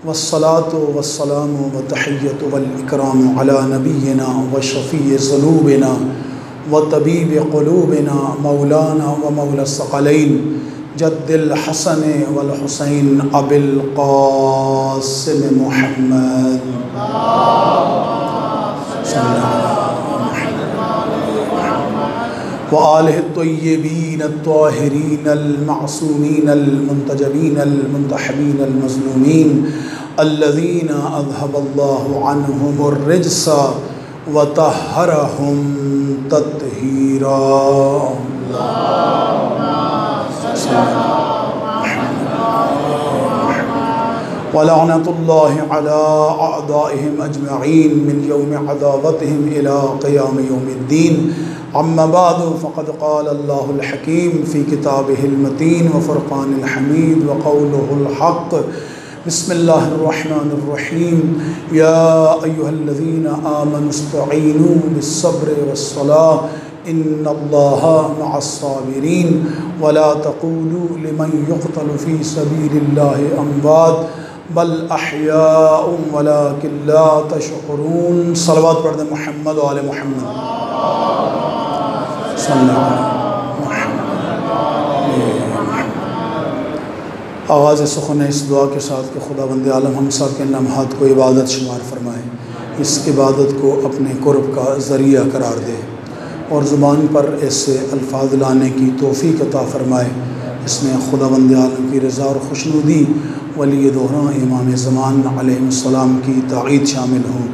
वस्सलातु वस्सलामु व तहिय्यतु वल इकरामु अला नबिय्यिना व शफ़ीइ ज़ुनूबिना व तबीब क़ुलूबिना मौलाना व मौला सक़लैन जद्दिल हसन वल हुसैन अबिल क़ासिम मुहम्मद व आलिहि त्वय्यबीन अत्ताहिरीन अल-मअसूमीन अल-मुंतजबीन अल-मुंतहबीन अल-मज़लूमीन अल्लज़ीना अज़हबल्लाहु अन्हुमुर-रिज्सा व तह्हरहुम तत्हीरा। व लअनतुल्लाहि अला अअदाइहिम अजमईन मिन यौमि अदावतिहिम इला क़ियाम यौमिद्दीन। अम्मा बादु फ़क़द क़ाल अल्लाहुल हकीम फ़ी किताबिहिल मतीन व फ़ुरक़ानिल हमीद व क़ौलुहुल हक़्क़। बिस्मिल्लाहिर रहमानिर रहीम। या अय्युहल्लज़ीना आमनुस्तईनू बिस्सब्रि वस्सलाह इन्नल्लाहा मअस्साबिरीन वला तक़ूलू लिमन युक़तलु फ़ी सबीलिल्लाहि अमवात बल अहयाउम वलाकिन ला तशऊरून। सलवात पढ़ दें मुहम्मद व आले मुहम्मद। आवाज़ सुख़न इस दुआ के साथ कि खुदावंद आलम हम सब के लम्हात को इबादत शुमार फरमाए, इस इबादत को अपने कुर्ब का ज़रिया करार दे और ज़ुबान पर ऐसे अल्फाज लाने की तौफ़ीक़ अता फ़रमाए इसमें खुदावंद आलम की रज़ा और खुशनुदी वली दोहरा इमाम ज़मान अलैहिस्सलाम की ताईद शामिल हों।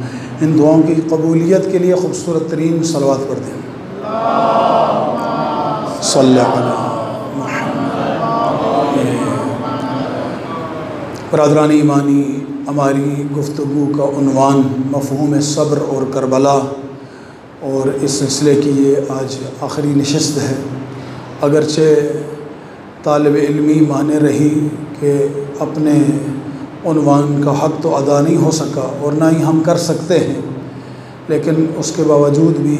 इन दुआओं की कबूलियत के लिए ख़ूबसूरत तरीन सलवात पढ़ दें। सल्लल्लाहु अलैहि बरदरान ईमानी, हमारी गुफ्तगू का उन्वान मफ़हूम सब्र और करबला और इस सिलसिले की ये आज आखिरी नशस्त है। अगरचे तालिब इल्मी माने रही कि अपने उन्वान का हक़ तो अदा नहीं हो सका और ना ही हम कर सकते हैं, लेकिन उसके बावजूद भी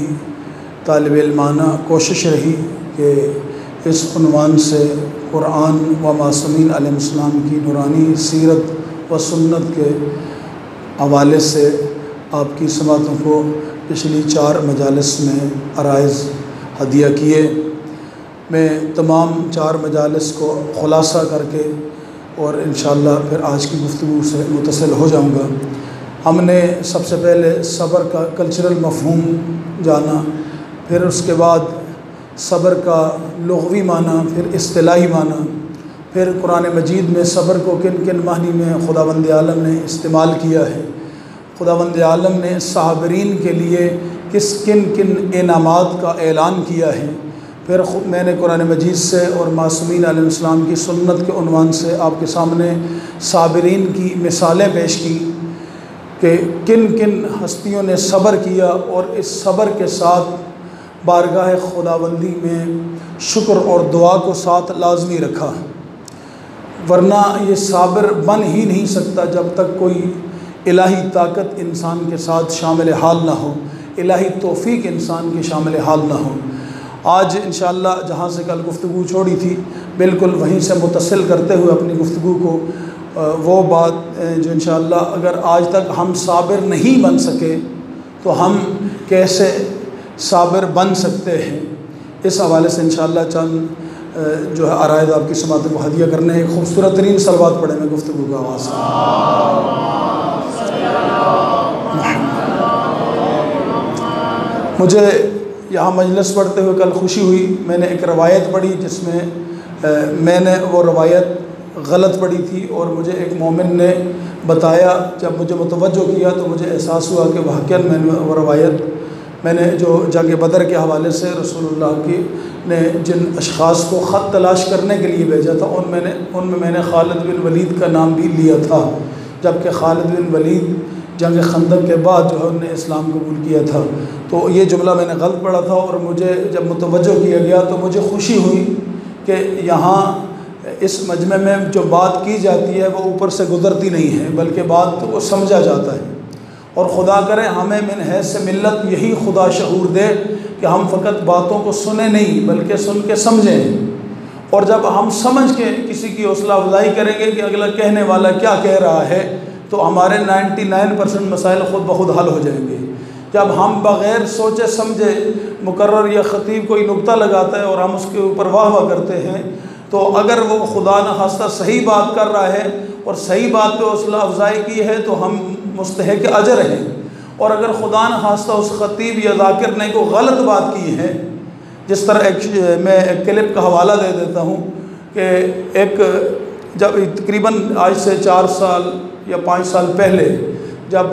तालिब इल्माना कोशिश रही कि इस उन्वान से कुरान व मासूमीन अलैहिस्सलाम की नूरानी सीरत व सुन्नत के हवाले से आपकी समातों को पिछली 4 मजालिस में अराइज़ हदिया किए। मैं तमाम 4 मजालिस को ख़ुलासा करके और इंशाअल्लाह फिर आज की गुफ्तगू से मुतसिल हो जाऊँगा। हमने सबसे पहले सब्र का कल्चरल मफ़हूम जाना, फिर उसके बाद सब्र का लुग़वी माना, फिर इस्तिलाही माना, फिर कुरान मजीद में सब्र को किन किन मानी में खुदावंद आलम ने इस्तेमाल किया है, खुदावंद आलम ने साबिरीन के लिए किन किन इनामात का ऐलान किया है। फिर मैंने कुरान मजीद से और मासूमीन अलैहिस्सलाम की सुन्नत के उन्वान से आपके सामने साबिरीन की मिसालें पेश की कि किन किन हस्तियों ने सब्र किया और इस सब्र के साथ बारगाह खुदाबंदी में शुक्र और दुआ को साथ लाजमी रखा, वरना ये साबिर बन ही नहीं सकता जब तक कोई इलाही ताकत इंसान के साथ शामिल हाल ना हो, इलाही तौफ़ीक़ इंसान की शामिल हाल ना हो। आज इंशाअल्लाह जहाँ से कल गुफ्तगू छोड़ी थी बिल्कुल वहीं से मुतसिल करते हुए अपनी गुफ्तगू को वो बात जो इंशाअल्लाह अगर आज तक हम साबिर नहीं बन सके तो हम कैसे साबिर बन सकते हैं, इस हवाले से इंशाअल्लाह चंद जो है अराइज़ आपकी समात को हदिया करने हैं। खूबसूरत तरीन सलवात पढ़े मैं गुफ्तगू का आवाज़। मुझे यहाँ मजलिस पढ़ते हुए कल खुशी हुई, मैंने एक रवायत पढ़ी जिसमें मैंने वो रवायत गलत पढ़ी थी और मुझे एक मोमिन ने बताया। जब मुझे मुतवज्जो किया तो मुझे एहसास हुआ कि वाक़ई मैंने वो रवायत मैंने जो जंग बदर के हवाले से रसूलुल्लाह की ने जिन अशख़ास को ख़त तलाश करने के लिए भेजा था उनमें मैंने खालिद बिन वलीद का नाम भी लिया था, जबकि खालिद बिन वलीद जंग खंदक के बाद जो है उन्होंने इस्लाम कबूल किया था। तो ये जुमला मैंने गलत पढ़ा था और मुझे जब मुतवज्जो किया गया तो मुझे खुशी हुई कि यहाँ इस मजमे में जो बात की जाती है वो ऊपर से गुज़रती नहीं है बल्कि बात को समझा जाता है। और खुदा करे हमें मिन हैस मिल्लत यही खुदा शऊर दे कि हम फ़कत बातों को सुने नहीं बल्कि सुन के समझें। और जब हम समझ के किसी की हौसला अफजाई करेंगे कि अगला कहने वाला क्या कह रहा है तो हमारे 99% मसाइल ख़ुद ब खुद हल हो जाएंगे। जब हम बग़ैर सोचे समझे मुकर्रर या ख़तीब कोई नुक्ता लगाता है और हम उसके ऊपर वाह वाह करते हैं, तो अगर वो खुदा न खास्ता सही बात कर रहा है और सही बात पे हौसला अफजाई की है तो हम मुस्तहिक़ अजर हैं, और अगर खुदा न खास्ता उस ख़तीब या ज़ाकिर ने को गलत बात की है, जिस तरह मैं एक क्लिप का हवाला दे देता हूँ कि जब तकरीबन आज से 4 साल या 5 साल पहले जब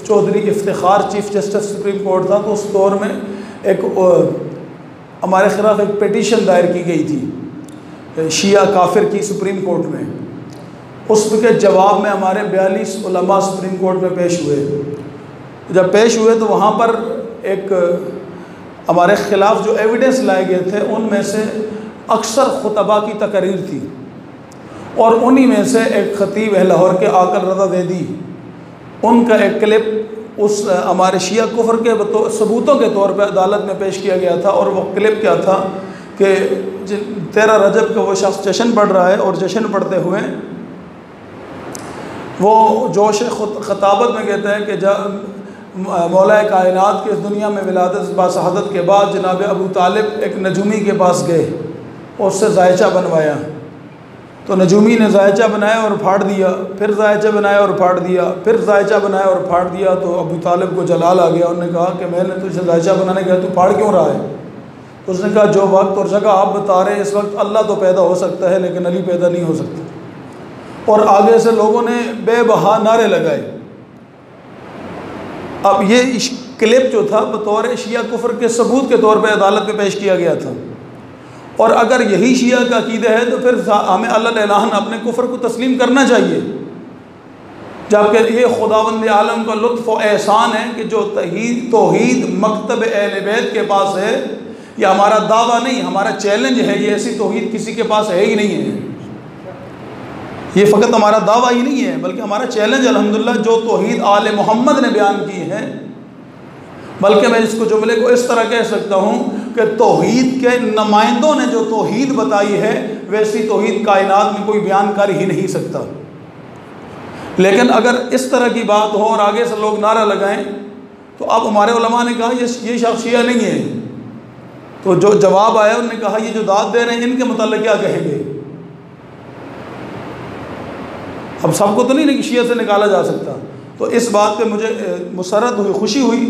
Chaudhry Iftikhar chief justice supreme court था, तो उस दौर में एक हमारे ख़िलाफ़ एक पिटीशन दायर की गई थी शिया काफिर की सुप्रीम कोर्ट में। उसके जवाब में हमारे 42 उलमा सुप्रीम कोर्ट में पेश हुए। जब पेश हुए तो वहाँ पर एक हमारे ख़िलाफ़ जो एविडेंस लाए गए थे उनमें से अक्सर खुतबा की तकरीर थी, और उन्हीं में से एक ख़तीब है लाहौर के आकल रज़ा ज़ैदी, उनका एक क्लिप उस हमारे शिया कुफ्र के सबूतों के तौर पर अदालत में पेश किया गया था। और वो क्लिप क्या था कि 13 रजब का वो शख्स जश्न पढ़ रहा है, और जश्न पढ़ते हुए वो जोश ख़ताबत में कहता है कि जब मौला कायनात की इस दुनिया में विलादत बाशहादत के बाद जनाब अबू तालिब एक नजूमी के पास गए और उससे जायचा बनवाया, तो नजूमी ने जायचा बनाया और फाड़ दिया, फिर जायचा बनाया और फाड़ दिया, फिर जायचा बनाया और फाड़ दिया। तो अबू तालिब को जलाल आ गया, उन्होंने कहा कि मैंने तुझे जायचा बनाने गया, तू फाड़ क्यों रहा है? तो उसने कहा जो वक्त और जगह आप बता रहे हैं इस वक्त अल्लाह तो पैदा हो सकता है लेकिन अली पैदा नहीं हो सकता। और आगे से लोगों ने बेबहा नारे लगाए। अब ये क्लिप जो था बतौर शिया कुफ्र के सबूत के तौर पे अदालत में पेश किया गया था, और अगर यही शिया का अकीदा है तो फिर हमें अल्लाह अपने कुफ्र को तस्लीम करना चाहिए, जबकि ये खुदावंद आलम का लुत्फ़ व एहसान है कि जो तौहीद मकतब अहले बैत के पास है, ये हमारा दावा नहीं, हमारा चैलेंज है। ये ऐसी तौहीद किसी के पास है ही नहीं है, ये फ़कत हमारा दावा ही नहीं है बल्कि हमारा चैलेंज अल्हम्दुलिल्लाह जो तौहीद आले मोहम्मद ने बयान की है। बल्कि मैं इसको जुमले को इस तरह कह सकता हूँ कि तौहीद के नुमाइंदों ने जो तौहीद बताई है वैसी तौहीद कायनात में कोई बयान कर ही नहीं सकता। लेकिन अगर इस तरह की बात हो और आगे से लोग नारा लगाएं, तो अब हमारे उलमा ने कहा ये शख्स शिया नहीं है, तो जो जवाब आया उन्होंने कहा ये जो दाद दे रहे हैं इनके मुताल्लिक़ क्या कहेंगे? अब सबको तो नहीं शिया से निकाला जा सकता। तो इस बात पे मुझे मुसरत हुई, खुशी हुई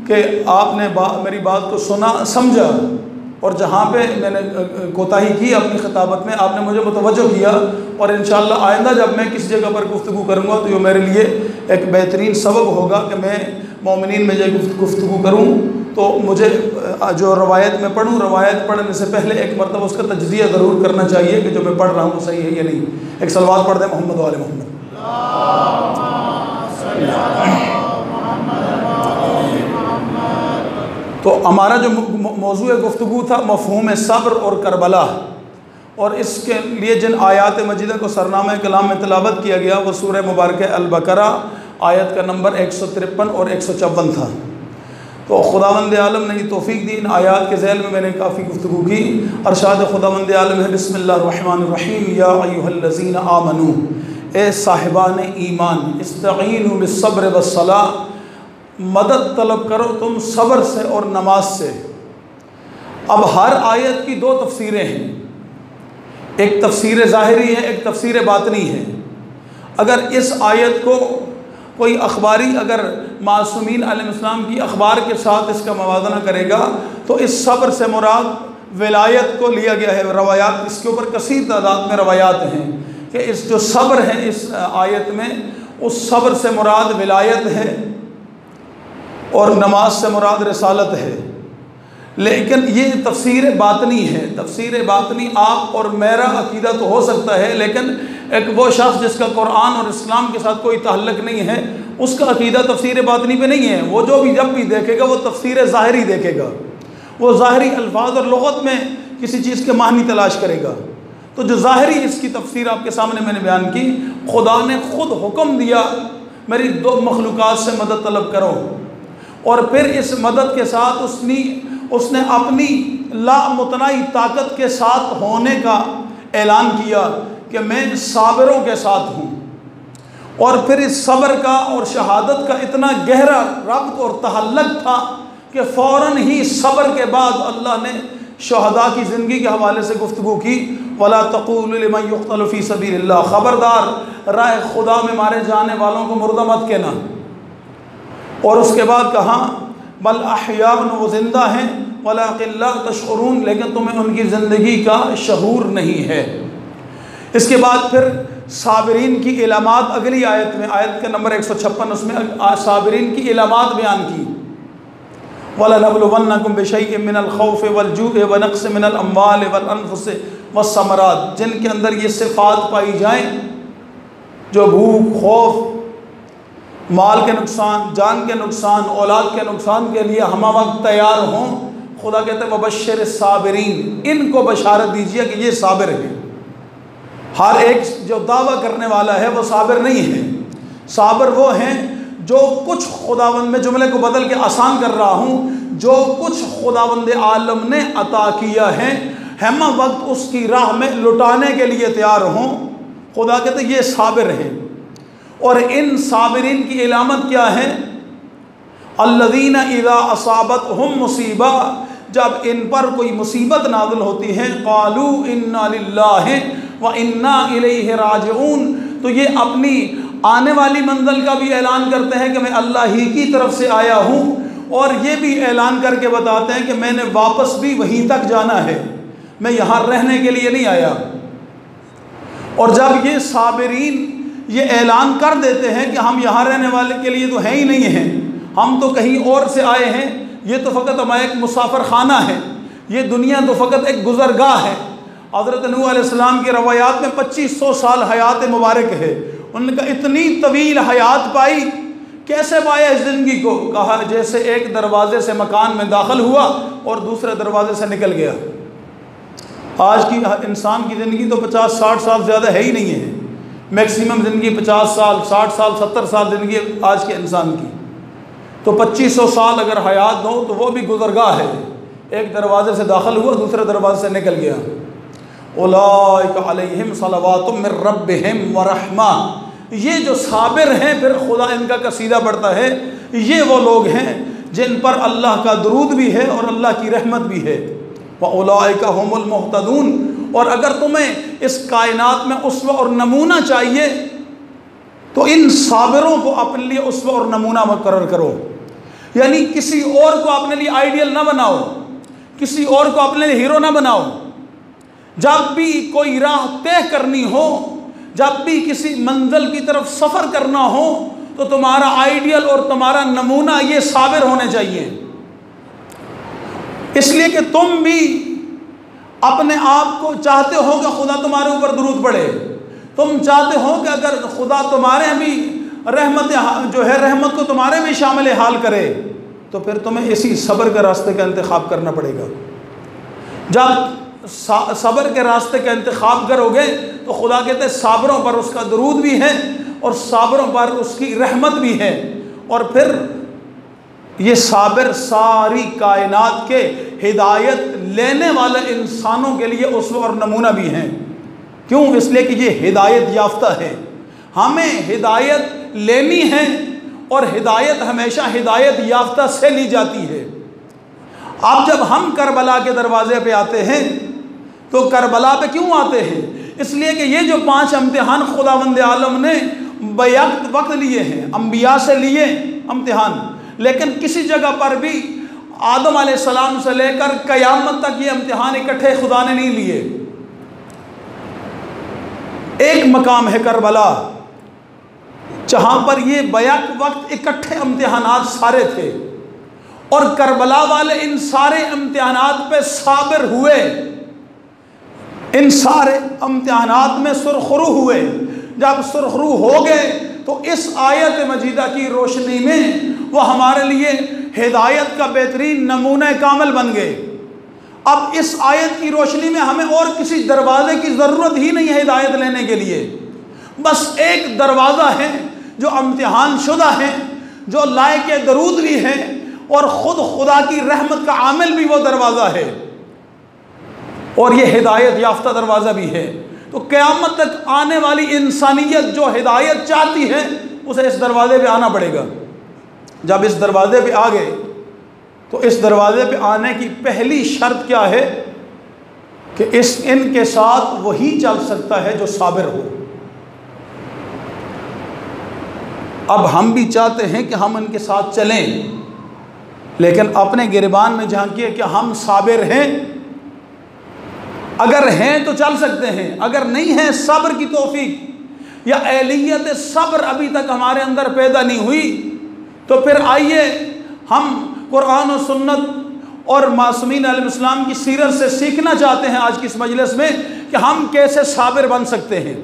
कि आपने मेरी बात को सुना, समझा, और जहाँ पे मैंने कोताही की अपनी खिताबत में आपने मुझे मुतवज्जो किया। और इंशाअल्लाह आइंदा जब मैं किसी जगह पर गुफ्तगू करूँगा तो ये मेरे लिए एक बेहतरीन सबब होगा कि मैं मोमिनीन में जो गुफ्तगू करूँ तो मुझे जो रवायत में पढ़ूँ, रवायत पढ़ने से पहले एक मरतबा उसका तज्ज़िया ज़रूर करना चाहिए कि जो मैं पढ़ रहा हूँ सही है या नहीं। एक सलवात पढ़ दें मोहम्मद वाले मोहम्मद। तो हमारा जो मौजूद गुफ्तगू था मफ़हूम सब्र और करबला, और इसके लिए जिन आयात मजीदा को सरनामा कलाम में तिलावत किया गया वो सूरह मुबारक अल-बकरा आयत का नंबर 153 और 154 था। तो खुदावंद आलम ने तौफीक दी, इन आयात के ज़ैल में मैंने काफ़ी गुफ्तगू की। अरशाद खुदावंद आलम है बिस्मिल्लाहिर्रहमानिर्रहीम, या अय्युहल्लज़ीना आमनू, ए साहिबान ईमान, इस्तईनु बिस्सब्र वस्सलाह, मदद तलब करो तुम सब्र से और नमाज से। अब हर आयत की दो तफसीरें हैं, एक तफसीर ज़ाहिरी है, एक तफसीर बातनी है। अगर इस आयत को कोई अखबारी अगर मासूमीन अलैहिस्सलाम की अखबार के साथ इसका मवाज़ना करेगा तो इस सब्र से मुराद विलायत को लिया गया है। रवायात इसके ऊपर कसीर तादाद में रवायात हैं कि इस जो सब्र है इस आयत में, उस सब्र से मुराद विलायत है और नमाज से मुराद रिसालत है। लेकिन ये तफसीर बातनी है। तफसीर बातनी आप और मेरा अकीदा तो हो सकता है, लेकिन एक वो शख्स जिसका कुरान और इस्लाम के साथ कोई ताल्लुक़ नहीं है उसका अकीदा तफसीर बातनी पे नहीं है। वो जो भी जब भी देखेगा वो तफसीर ज़ाहिरी देखेगा, वो ज़ाहिरी अल्फाज और लुग़त में किसी चीज़ के मानी तलाश करेगा। तो जो ज़ाहिरी इसकी तफसीर आपके सामने मैंने बयान की, खुदा ने ख़ुद हुक्म दिया मेरी दो मखलूक़ात से मदद तलब करो, और फिर इस मदद के साथ उसने अपनी लामुतनाई ताकत के साथ होने का ऐलान किया कि मैं साबिरों के साथ हूँ। और फिर इस सब्र का और शहादत का इतना गहरा रब्त और तहल्लुक था कि फ़ौरन ही सब्र के बाद अल्लाह ने शहदा की ज़िंदगी के हवाले से गुफ्तगू की। वला तक़ूलू लिमन युक़्तलु फ़ी सबीलिल्लाह, ख़बरदार राह खुदा में मारे जाने वालों को मुर्दा मत कहना। और उसके बाद कहा बल अहयाउन, वो ज़िंदा हैं, वलाकिन ला तशऊरून, लेकिन तुम्हें उनकी ज़िंदगी का शऊर नहीं है। इसके बाद फिर साबिरीन की इलामात अगली आयत में, आयत के नंबर 156, उसमें साबिरीन की इलामात बयान की। वलनबलुवन्नकुम बिशैइन मिनल खौफ़ि वल जू'i व नक़्सिन मिनल अम्वालि वल अनफ़ुसि वस्समरात, जिनके अंदर ये सिफ़ात पाई जाएँ, जो भूख, खौफ, माल के नुकसान, जान के नुकसान, औलाद के नुकसान के लिए हम वक्त तैयार हों। खुदा कहते हैं वबश्शिर साबिरीन, इनको बशारत दीजिए कि ये साबिर हैं। हर एक जो दावा करने वाला है वो साबिर नहीं है। साबिर वो हैं जो कुछ खुदावंद में, जुमले को बदल के आसान कर रहा हूँ, जो कुछ खुदावंद आलम ने अता किया है हम वक्त उसकी राह में लुटाने के लिए तैयार हों। खुदा कहते हैं ये साबिर हैं। और इन साबिरीन की इलामत क्या है? अल्लज़ीना इज़ा असाबतहुम मुसीबा, जब इन पर कोई मुसीबत नाज़िल होती है, क़ालू इन्ना लिल्लाहि व इन्ना इलैहि राजिऊन, तो ये अपनी आने वाली मंजिल का भी ऐलान करते हैं कि मैं अल्लाह ही की तरफ से आया हूँ, और ये भी ऐलान करके बताते हैं कि मैंने वापस भी वहीं तक जाना है, मैं यहाँ रहने के लिए नहीं आया। और जब ये साबिरीन ये ऐलान कर देते हैं कि हम यहाँ रहने वाले के लिए तो हैं ही नहीं हैं, हम तो कहीं और से आए हैं, ये तो फ़कत हमारा एक मुसाफिर खाना है, ये दुनिया तो फ़कत एक गुज़रगाह है। हज़रत नूह अलैहिस्सलाम की रवायात में 2500 साल हयात मुबारक है। उनका इतनी तवील हयात पाई, कैसे पाया इस ज़िंदगी को? कहा जैसे एक दरवाज़े से मकान में दाखिल हुआ और दूसरे दरवाज़े से निकल गया। आज की इंसान की ज़िंदगी तो 50-60 साल ज़्यादा है ही नहीं है। मैक्सिमम ज़िंदगी 50 साल, 60 साल, 70 साल ज़िंदगी आज के इंसान की। तो 2500 साल अगर हयात हो तो वो भी गुज़रगाह है। एक दरवाज़े से दाखिल हुआ, दूसरे दरवाज़े से निकल गया। उलाइका अलैहिम सलवातुम मिर रब्बिहिम व रहमा, ये जो साबिर हैं, फिर खुदा इनका कसीदा पढ़ता है, ये वो लोग हैं जिन पर अल्लाह का दरूद भी है और अल्लाह की रहमत भी है। व उलाइका हुमुल मुहतदून, और अगर तुम्हें इस कायनात में उस्वा और नमूना चाहिए तो इन साबिरों को अपने लिए उस्वा और नमूना मुकर्रर करो। यानी किसी और को अपने लिए आइडियल ना बनाओ, किसी और को अपने लिए हीरो ना बनाओ। जब भी कोई राह तय करनी हो, जब भी किसी मंजिल की तरफ सफ़र करना हो, तो तुम्हारा आइडियल और तुम्हारा नमूना ये साबिर होने चाहिए। इसलिए कि तुम भी अपने आप को चाहते हो कि खुदा तुम्हारे ऊपर दरूद पड़े, तुम चाहते हो कि अगर खुदा तुम्हारे भी रहमत जो है रहमत को तुम्हारे भी शामिल हाल करे, तो फिर तुम्हें इसी सब्र के रास्ते का इंतखाब करना पड़ेगा। जब सब्र के रास्ते का इंतखाब करोगे तो खुदा कहते हैं साबरों पर उसका दरूद भी है और साबरों पर उसकी रहमत भी है। और फिर ये साबिर सारी कायनात के हिदायत लेने वाले इंसानों के लिए उस्वा और नमूना भी हैं। क्यों? इसलिए कि ये हिदायत याफ्ता है। हमें हिदायत लेनी है और हिदायत हमेशा हिदायत याफ्ता से ली जाती है। अब जब हम करबला के दरवाज़े पे आते हैं तो करबला पे क्यों आते हैं? इसलिए कि ये जो 5 इम्तिहान खुदावंद आलम ने बैक वक्त लिए हैं, अम्बिया से लिए इम्तिहान, लेकिन किसी जगह पर भी आदम अलैहिस्सलाम से लेकर क़यामत तक ये इम्तिहान इकट्ठे खुदा ने नहीं लिए। एक मकाम है करबला जहाँ पर ये बैक वक्त इकट्ठे इम्तिहानात सारे थे, और करबला वाले इन सारे इम्तिहानात पे साबिर हुए, इन सारे इम्तिहानात में सुरखरू हुए। जब सुरखरू हो गए तो इस आयत मजीदा की रोशनी में वो हमारे लिए हिदायत का बेहतरीन नमूना कामिल बन गए। अब इस आयत की रोशनी में हमें और किसी दरवाज़े की ज़रूरत ही नहीं है हिदायत लेने के लिए। बस एक दरवाज़ा है जो इम्तिहान शुदा है, जो लायक दरूद भी है और ख़ुद खुदा की रहमत का आमिल भी वो दरवाज़ा है, और ये हिदायत याफ्ता दरवाज़ा भी है। तो क़यामत तक आने वाली इंसानियत जो हिदायत चाहती है उसे इस दरवाज़े पे आना पड़ेगा। जब इस दरवाज़े पे आ गए तो इस दरवाज़े पे आने की पहली शर्त क्या है कि इनके साथ वही चल सकता है जो साबिर हो। अब हम भी चाहते हैं कि हम इनके साथ चलें, लेकिन अपने गिरबान में झांकिए कि हम साबिर हैं। अगर हैं तो चल सकते हैं, अगर नहीं है सब्र की तौफीक या एहलियत सब्र अभी तक हमारे अंदर पैदा नहीं हुई, तो फिर आइए हम कुरान और सुन्नत और मासूमीन अलैहिस्सलाम की सीरत से सीखना चाहते हैं आज की इस मजलिस में कि हम कैसे साबिर बन सकते हैं।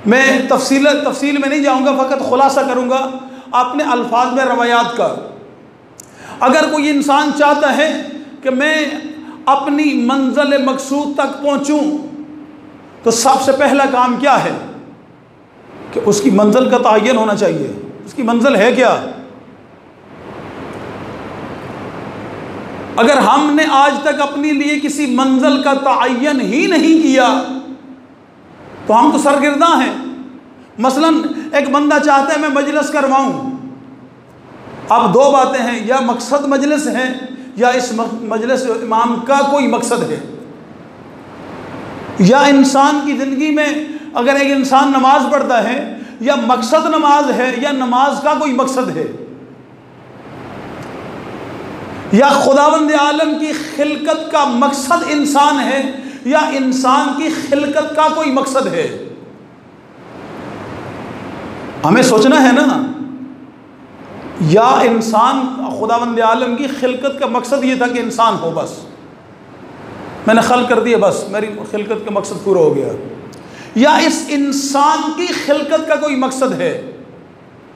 मैं तफसील में नहीं जाऊंगा, फ़कत खुलासा करूंगा अपने अल्फाज में रवायात का। अगर कोई इंसान चाहता है कि मैं अपनी मंजिल मकसूद तक पहुंचूं, तो सबसे पहला काम क्या है कि उसकी मंजिल का तयन होना चाहिए। उसकी मंजिल है क्या? अगर हमने आज तक अपने लिए किसी मंजिल का तयन ही नहीं किया तो हम तो सरगिर्दा हैं। मसलन एक बंदा चाहता है मैं मजलिस करवाऊं, अब दो बातें हैं, या मकसद मजलिस है या इस मजलिस इमाम का कोई मकसद है। या इंसान की ज़िंदगी में अगर एक इंसान नमाज पढ़ता है, या मकसद नमाज है या नमाज का कोई मकसद है, या खुदावंद आलम की खिलकत का मकसद इंसान है या इंसान की खिलकत का कोई मकसद है। हमें सोचना है ना, या इंसान खुदावंद आलम की खिलकत का मकसद ये था कि इंसान हो, बस मैंने खल कर दिया, बस मेरी खिलकत का मकसद पूरा हो गया, या इस इंसान की खिलकत का कोई मकसद है।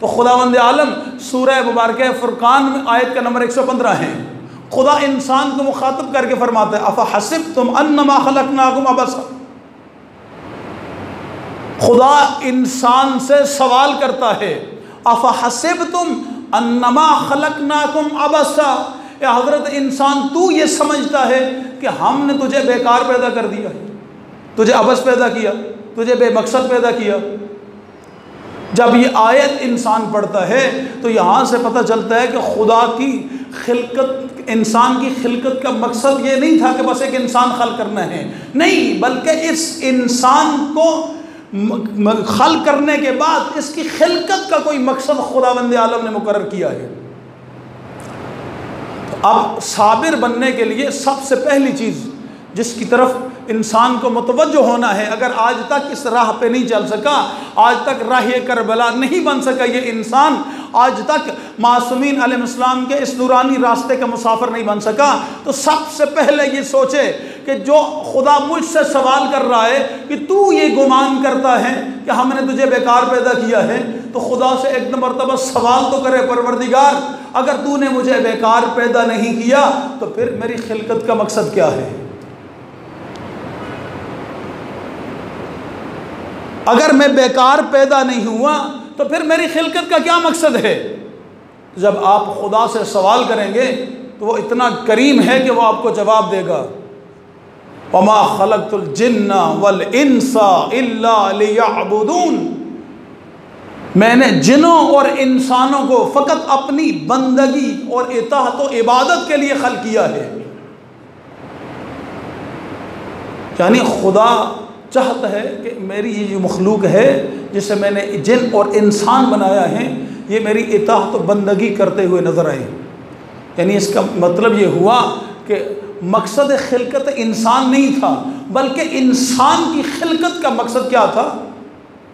तो खुदावंद आलम सूरह मुबारक फुरकान में आयत का नंबर 115 है। खुदा इंसान को मुखातब करके फरमाता है, अफ़ा हसिबतुम अन्नमा खलक़नाकुम अबसा। खुदा इंसान से सवाल करता है, अफ़ा हसिबतुम अन्नमा खलक़नाकुम अबसा, या हज़रत इंसान तू ये समझता है कि हमने तुझे बेकार पैदा कर दिया, तुझे अबस पैदा किया, तुझे बेमकसद पैदा किया। जब ये आयत इंसान पढ़ता है तो यहाँ से पता चलता है कि खुदा की खिलकत, इंसान की खिलकत का मकसद ये नहीं था कि बस एक इंसान खल करना है, नहीं, बल्कि इस इंसान को खल करने के बाद इसकी खिलकत का कोई मकसद खुदावंद आलम ने मुकर्रर किया है। तो अब साबिर बनने के लिए सबसे पहली चीज़ जिसकी तरफ इंसान को मुतवज्जो होना है, अगर आज तक इस राह पे नहीं चल सका, आज तक राह करबला नहीं बन सका ये इंसान, आज तक मासूमीन अलैहिस्सलाम के इस नूरानी रास्ते का मुसाफिर नहीं बन सका, तो सबसे पहले ये सोचे कि जो खुदा मुझसे सवाल कर रहा है कि तू ये गुमान करता है कि हमने तुझे बेकार पैदा किया है, तो खुदा से एक मरतबा सवाल तो करे, परवरदिगार अगर तूने मुझे बेकार पैदा नहीं किया तो फिर मेरी खिलकत का मकसद क्या है? अगर मैं बेकार पैदा नहीं हुआ तो फिर मेरी खिलकत का क्या मकसद है? जब आप खुदा से सवाल करेंगे तो वो इतना करीम है कि वो आपको जवाब देगा, वमा खलक़तुल जिन्ना वल इंसा इल्ला लियअबुदून, मैंने जिनों और इंसानों को फ़कत अपनी बंदगी और इताअत व इबादत के लिए खल किया है। यानी खुदा चाहता है कि मेरी ये जो मखलूक है जिसे मैंने जिन और इंसान बनाया है, ये मेरी इताअत व बंदगी करते हुए नज़र आए। यानी इसका मतलब ये हुआ कि मकसद खिलकत इंसान नहीं था, बल्कि इंसान की खिलकत का मकसद क्या था?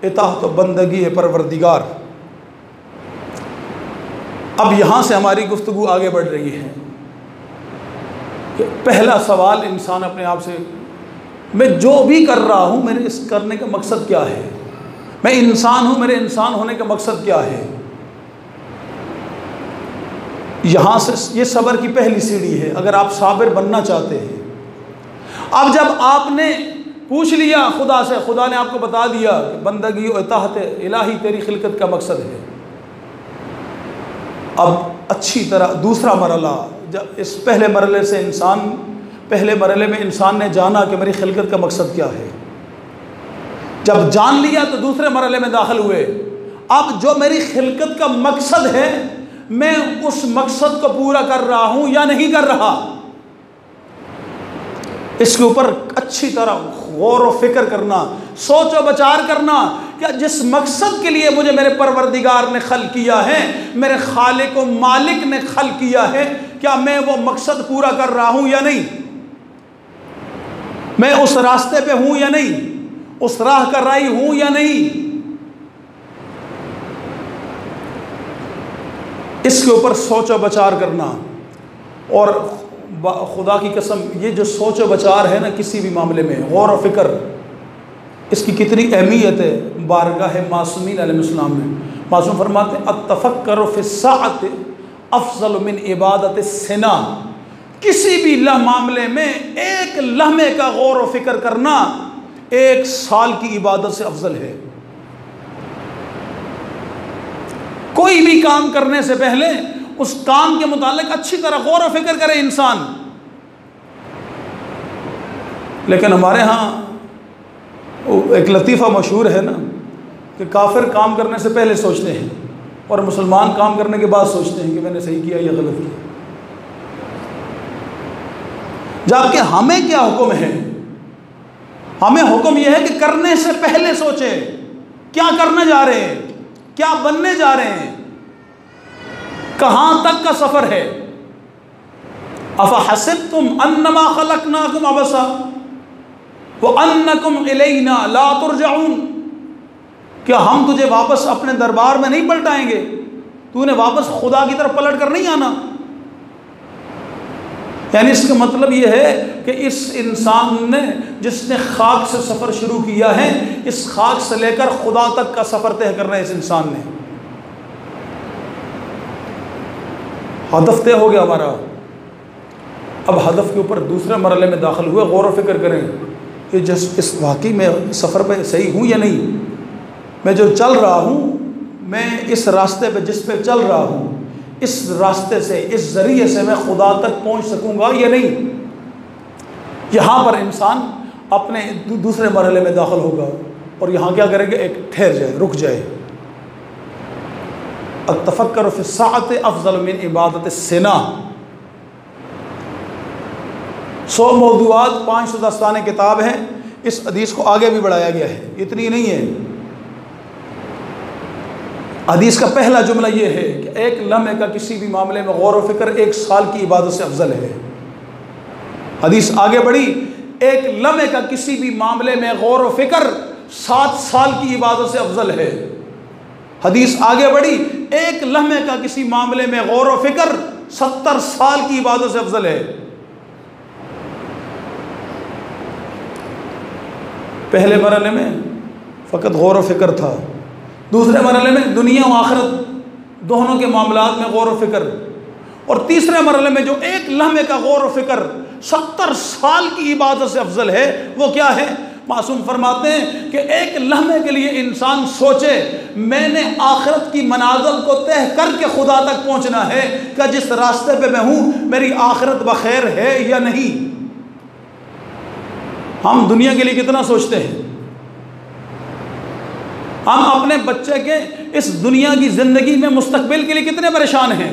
इताअत व बंदगी परवरदिगार। अब यहाँ से हमारी गुफ्तगू आगे बढ़ रही है कि पहला सवाल इंसान अपने आप से, मैं जो भी कर रहा हूँ मेरे इस करने का मकसद क्या है? मैं इंसान हूँ, मेरे इंसान होने का मकसद क्या है? यहाँ से ये सब्र की पहली सीढ़ी है अगर आप साबिर बनना चाहते हैं। अब जब आपने पूछ लिया खुदा से, खुदा ने आपको बता दिया बंदगी और इताअत इलाही तेरी खिलकत का मकसद है, अब अच्छी तरह दूसरा मरला, जब इस पहले मरले में इंसान ने जाना कि मेरी खिलकत का मकसद क्या है, जब जान लिया तो दूसरे मरहले में दाखिल हुए। अब जो मेरी खिलकत का मकसद है, मैं उस मकसद को पूरा कर रहा हूं या नहीं कर रहा, इसके ऊपर अच्छी तरह गौर व फिक्र करना, सोच व विचार करना। क्या जिस मकसद के लिए मुझे मेरे परवरदिगार ने खल किया है, मेरे खालिक व मालिक ने खल किया है, क्या मैं वो मकसद पूरा कर रहा हूं या नहीं, मैं उस रास्ते पे हूं या नहीं, उस राह कर रही हूं या नहीं। इसके ऊपर सोच व विचार करना। और खुदा की कसम, ये जो सोच व विचार है ना किसी भी मामले में, गौर व फिक्र, इसकी कितनी अहमियत है बारगाह मासूमीन अलैहिस्सलाम में। मासूम फरमाते हैं अत्तफक्कुर फी साअत अफज़ल मिन इबादत सिना। किसी भी मामले में एक लम्हे का गौर व फिक्र करना 1 साल की इबादत से अफजल है। कोई भी काम करने से पहले उस काम के मुतालिक अच्छी तरह गौर व फिक्र करे इंसान। लेकिन हमारे यहाँ एक लतीफ़ा मशहूर है ना कि काफिर काम करने से पहले सोचते हैं और मुसलमान काम करने के बाद सोचते हैं कि मैंने सही किया या गलत किया। जबकि हमें क्या हुक्म है? हमें हुक्म यह है कि करने से पहले सोचे क्या करने जा रहे हैं, क्या बनने जा रहे हैं, कहां तक का सफर है। अफहसिबतुम अन्नमा खलकनाकुम अबसा व अन्नकुम इलैना ला तुरजऊन। क्या हम तुझे वापस अपने दरबार में नहीं पलटाएंगे? तूने वापस खुदा की तरफ पलट कर नहीं आना। यानी इसका मतलब यह है कि इस इंसान ने, जिसने खाक से सफ़र शुरू किया है, इस खाक से लेकर खुदा तक का सफ़र तय करना है इस इंसान ने। हदफ तय हो गया हमारा। अब हदफ के ऊपर दूसरे मरहले में दाखिल हुए। गौर व फिक्र करें कि जिस इस वाकई में सफ़र पे सही हूँ या नहीं, मैं जो चल रहा हूँ, मैं इस रास्ते पे जिस पे चल रहा हूँ, इस रास्ते से, इस ज़रिए से मैं खुदा तक पहुँच सकूँगा या नहीं। यहाँ पर इंसान अपने दूसरे मरहले में दाखिल होगा और यहाँ क्या करेंगे? एक ठहर जाए, रुक जाए। अत्तफक्कुर फी साअत अफज़ल मिन इबादत सिना। 100 मौदूआत 500 दस्ताने किताब है। इस हदीस को आगे भी बढ़ाया गया है, इतनी नहीं है। हदीस का पहला जुमला ये है कि एक लम्हे का किसी भी मामले में गौर व फिक्र 1 साल की इबादत से अफजल है। हदीस आगे बढ़ी, एक लम्हे का किसी भी मामले में गौर व फिक्र 7 साल की इबादत से अफजल है। हदीस आगे बढ़ी, एक लम्हे का किसी मामले में गौर व फिक्र 70 साल की इबादत से अफजल है। पहले मरहले में फ़कत गौर व फिक्र था, दूसरे मरहले में दुनिया और आखिरत दोनों के मामलात में गौर व फिक्र, और तीसरे मरहले में जो एक लम्हे का गौर व फिक्र 70 साल की इबादत से अफजल है, वो क्या है? मासूम फरमाते हैं कि एक लम्हे के लिए इंसान सोचे, मैंने आखिरत की मनाज़िल को तय करके खुदा तक पहुंचना है। क्या जिस रास्ते पे मैं हूँ मेरी आखिरत बखैर है या नहीं? हम दुनिया के लिए कितना सोचते हैं? हम अपने बच्चे के इस दुनिया की ज़िंदगी में मुस्तकबिल के लिए कितने परेशान हैं?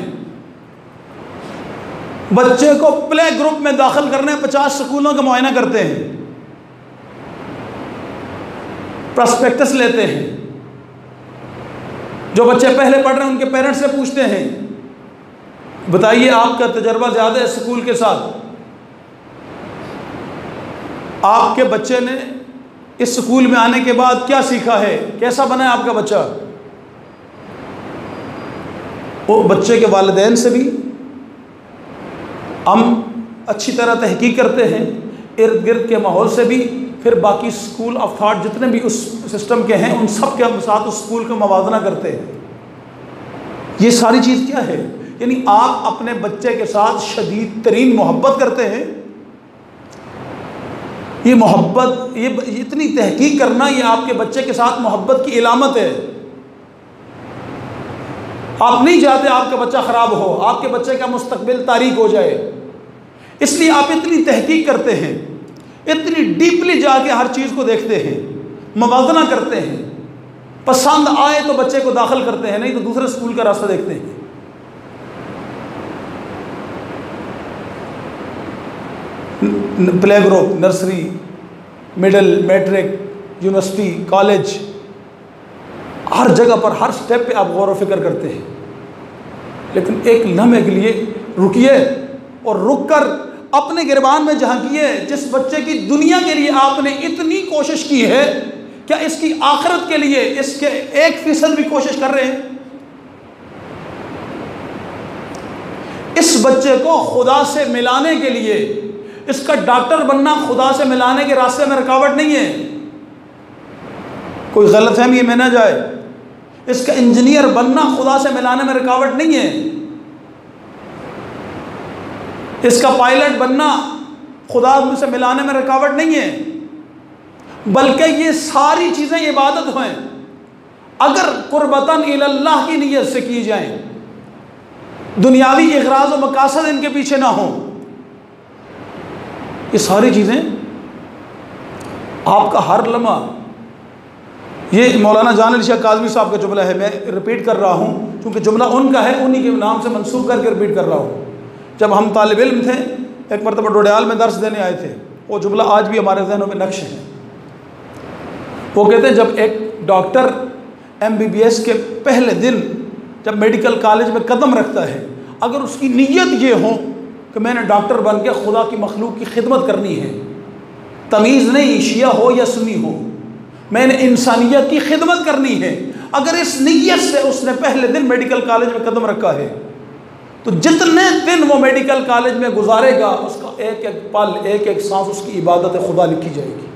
बच्चे को प्ले ग्रुप में दाखिल करने 50 स्कूलों का मुआयना करते हैं, प्रॉस्पेक्टस लेते हैं। जो बच्चे पहले पढ़ रहे हैं उनके पेरेंट्स से पूछते हैं, बताइए आपका तजर्बा ज़्यादा है स्कूल के साथ, आपके बच्चे ने इस स्कूल में आने के बाद क्या सीखा है, कैसा बना है आपका बच्चा? वो बच्चे के वालिदैन से भी हम अच्छी तरह तहकीक करते हैं, इर्द गिर्द के माहौल से भी, फिर बाकी स्कूल ऑफ थाट जितने भी उस सिस्टम के हैं उन सब के हम साथ उस स्कूल का मवाजना करते हैं। ये सारी चीज़ क्या है? यानी आप अपने बच्चे के साथ शदीद तरीन मोहब्बत करते हैं। ये मोहब्बत, ये इतनी तहकीक करना, ये आपके बच्चे के साथ मोहब्बत की इलामत है। आप नहीं चाहते आपका बच्चा ख़राब हो, आपके बच्चे का मुस्तकबिल तारीक हो जाए, इसलिए आप इतनी तहकीक करते हैं, इतनी डीपली जाके हर चीज़ को देखते हैं। मवाजना करते हैं, पसंद आए तो बच्चे को दाखिल करते हैं, नहीं तो दूसरे स्कूल का रास्ता देखते हैं। Play group, nursery, middle, matric, university, college, हर जगह पर हर स्टेप पे आप गौर व फिक्र करते हैं, लेकिन एक लम्हे के लिए रुकिए और रुककर अपने गिरबान में झांकिए। जिस बच्चे की दुनिया के लिए आपने इतनी कोशिश की है, क्या इसकी आखिरत के लिए इसके 1% भी कोशिश कर रहे हैं? इस बच्चे को खुदा से मिलाने के लिए, इसका डॉक्टर बनना खुदा से मिलाने के रास्ते में रुकावट नहीं है, कोई गलतफहमी में न जाए। इसका इंजीनियर बनना खुदा से मिलाने में रुकावट नहीं है, इसका पायलट बनना खुदा से मिलाने में रुकावट नहीं है, बल्कि ये सारी चीज़ें इबादत हैं अगर कुर्बतन इल्लाह की नीयत से की जाएं, दुनियावी इग़राज़ और मकासद इनके पीछे ना हो। ये सारी चीज़ें आपका हर लम्हा, ये मौलाना जान अली शाह काज़मी साहब का जुमला है, मैं रिपीट कर रहा हूँ क्योंकि जुमला उनका है, उन्हीं के नाम से मंसूब करके रिपीट कर रहा हूँ। जब हम तालिब इल्म थे, एक मरतबा डोडियाल में दर्स देने आए थे, वो जुमला आज भी हमारे जहनों में नक्श है। वो कहते हैं जब एक डॉक्टर MBBS के पहले दिन जब मेडिकल कॉलेज में कदम रखता है, अगर उसकी नीयत ये हो कि मैंने डॉक्टर बन के खुदा की मखलूक की खिदमत करनी है, तमीज़ नहीं शिया हो या सुन्नी हो, मैंने इंसानियत की खिदमत करनी है, अगर इस नीयत से उसने पहले दिन मेडिकल कॉलेज में कदम रखा है, तो जितने दिन वो मेडिकल कॉलेज में गुजारेगा उसका एक एक पल, एक एक सांस उसकी इबादत खुदा लिखी जाएगी।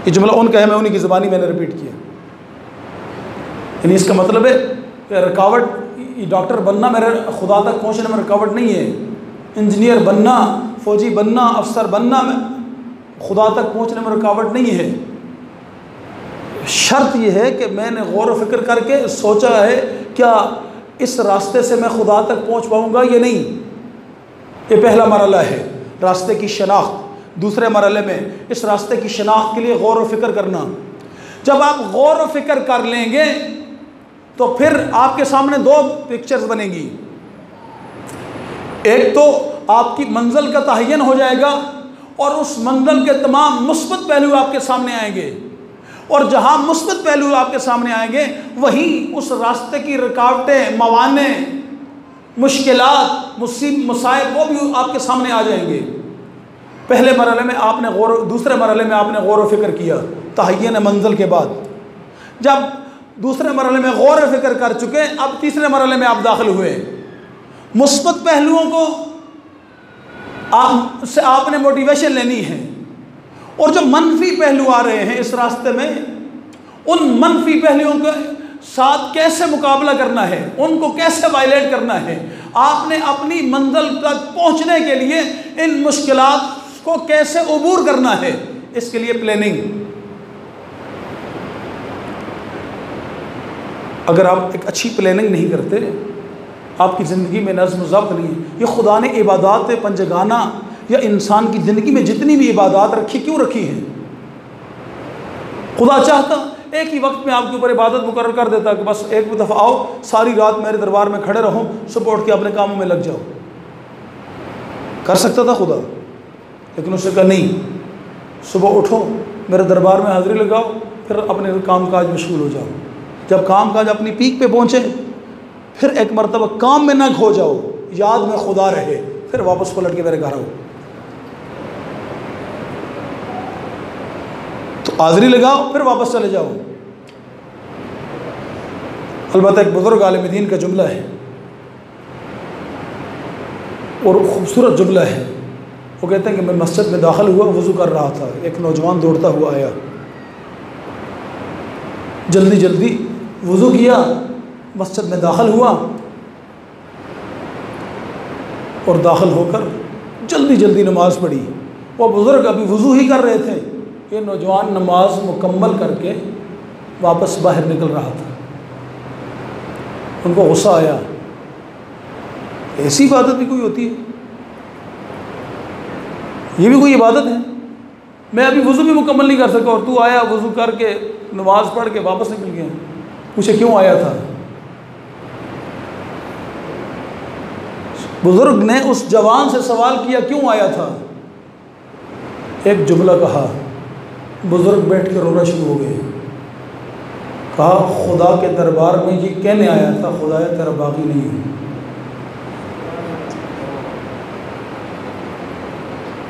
ये जुमला उनका है, मैं उन्हीं की ज़बानी मैंने रिपीट किया। यानी इसका मतलब है कि रुकावट, डॉक्टर बनना मेरे खुदा तक पहुँचने में रुकावट नहीं है, इंजीनियर बनना, फ़ौजी बनना, अफसर बनना में खुदा तक पहुँचने में रुकावट नहीं है। शर्त यह है कि मैंने गौर व फिक्र करके सोचा है क्या इस रास्ते से मैं खुदा तक पहुँच पाऊँगा या नहीं। ये पहला मरहला है रास्ते की शनाख्त। दूसरे मरहले में इस रास्ते की शनाख्त के लिए गौर व फिक्र करना। जब आप गौर व फिक्र कर लेंगे तो फिर आपके सामने दो पिक्चर्स बनेंगी। एक तो आपकी मंजिल का तयन हो जाएगा और उस मंजिल के तमाम मुस्बत पहलू आपके सामने आएंगे, और जहां मुस्बत पहलू आपके सामने आएंगे वहीं उस रास्ते की रुकावटें, मवाने, मुश्किलात, मुसाइब वो भी आपके सामने आ जाएंगे। पहले मरहले में आपने दूसरे मरहले में आपने गौर व फिक्र किया तयन मंजिल के बाद। जब दूसरे मरहले में गौर व फिक्र कर चुके, अब तीसरे मरहले में आप दाखिल हुए। मुस्बत पहलुओं को आपने मोटिवेशन लेनी है, और जो मनफी पहलू आ रहे हैं इस रास्ते में, उन मनफी पहलुओं के साथ कैसे मुकाबला करना है, उनको कैसे वायलेट करना है, आपने अपनी मंजिल तक पहुंचने के लिए इन मुश्किलात को कैसे अबूर करना है, इसके लिए प्लानिंग। अगर आप एक अच्छी प्लानिंग नहीं करते, आपकी ज़िंदगी में नज़्म ज़ब्त नहीं है। ये खुदा ने इबादत पंजगाना या इंसान की ज़िंदगी में जितनी भी इबादत रखी, क्यों रखी है? खुदा चाहता एक ही वक्त में आपके ऊपर इबादत मुकर्रर कर देता कि बस एक दफ़ा आओ, सारी रात मेरे दरबार में खड़े रहो, सुबह उठ के अपने कामों में लग जाओ। कर सकता था खुदा, लेकिन उसने कहा नहीं, सुबह उठो, मेरे दरबार में हाज़िरी लगाओ, फिर अपने काम काज मशगूल हो जाओ। जब काम काज अपनी पीक पे पहुँचे, फिर एक मरतबा काम में ना खो जाओ, याद में खुदा रहे, फिर वापस पलट के मेरे घर आओ। तो हाज़िरी लगाओ, फिर वापस चले जाओ। अलबत्ता एक बुज़ुर्ग आलिम दीन का जुमला है और खूबसूरत जुमला है। वो कहते हैं कि मैं मस्जिद में दाखिल हुआ, वज़ू कर रहा था, एक नौजवान दौड़ता हुआ आया, जल्दी जल्दी वज़ू किया, मस्जिद में दाखिल हुआ और दाखिल होकर जल्दी जल्दी नमाज़ पढ़ी। वो बुज़ुर्ग अभी वज़ू ही कर रहे थे, ये नौजवान नमाज मुकम्मल करके वापस बाहर निकल रहा था। उनको गुस्सा आया, ऐसी इबादत भी कोई होती है? ये भी कोई इबादत है? मैं अभी वज़ू भी मुकम्मल नहीं कर सका और तू आया वज़ू करके नमाज पढ़ के वापस निकल गया। पूछे क्यों आया था? बुजुर्ग ने उस जवान से सवाल किया क्यों आया था? एक जुमला कहा, बुजुर्ग बैठ कर रोना शुरू हो गए। कहा खुदा के दरबार में ये कहने आया था, खुदाया तेरा बागी नहीं है।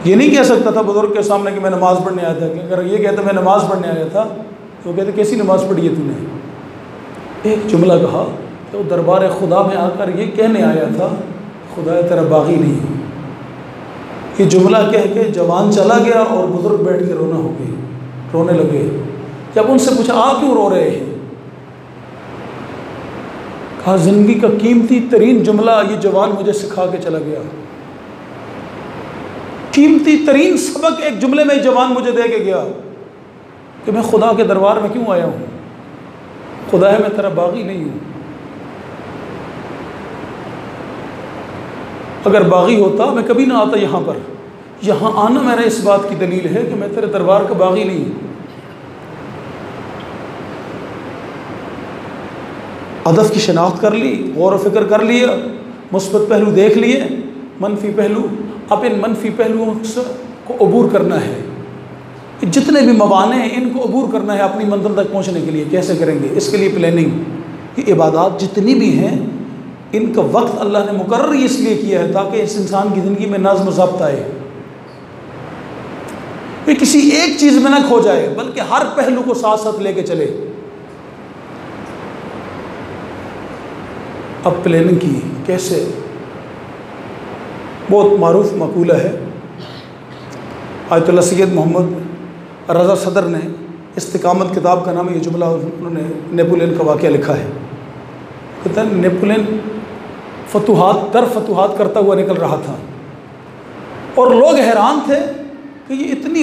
ये नहीं कह सकता था बुजुर्ग के सामने कि मैं नमाज़ पढ़ने आया था, कि अगर ये कहता मैं नमाज़ पढ़ने आया था तो कहते कैसी नमाज़ पढ़ी है तूने? एक जुमला कहा तो दरबार खुदा में आकर ये कहने आया था, खुदा तेरा बागी नहीं है। ये जुमला कह के जवान चला गया और बुजुर्ग बैठ के रोने लगे। जब उनसे पूछा आप क्यों रो रहे हैं? कहा ज़िंदगी का कीमती तरीन जुमला ये जवान मुझे सिखा के चला गया। कीमती तरीन सबक एक जुमले में जवान मुझे दे के गया कि मैं खुदा के दरबार में क्यों आया हूँ। खुदा है मैं तेरा बागी नहीं हूँ। अगर बागी होता मैं कभी ना आता यहाँ पर। यहाँ आना मेरा इस बात की दलील है कि मैं तेरे दरबार का बागी नहीं हूँ। अदब की शनाख्त कर ली, गौर व फिक्र कर लिया, मुस्बत पहलू देख लिए, मनफी पहलू, अब इन मनफी पहलुओं को अबूर करना है। जितने भी मवाने हैं इनको अबूर करना है अपनी मंजिल तक पहुँचने के लिए। कैसे करेंगे? इसके लिए प्लानिंग। ये इबादत जितनी भी हैं इनका वक्त अल्लाह ने मुकर्रर इसलिए किया है ताकि इस इंसान की ज़िंदगी में नज़्म ज़ब्त आए, ये किसी एक चीज़ में ना खो जाए बल्कि हर पहलू को साथ साथ लेके चले। अब प्लानिंग की कैसे? बहुत मारूफ मकूला है। आयतुल्लाह सैयद मोहम्मद रज़ा सदर ने इस्तिकामत किताब का नाम ये जुमला उन्होंने नेपोलियन का वाक़या लिखा है। कहते हैं नेपोलियन फतूहात दर फतूहात करता हुआ निकल रहा था और लोग हैरान थे कि ये इतनी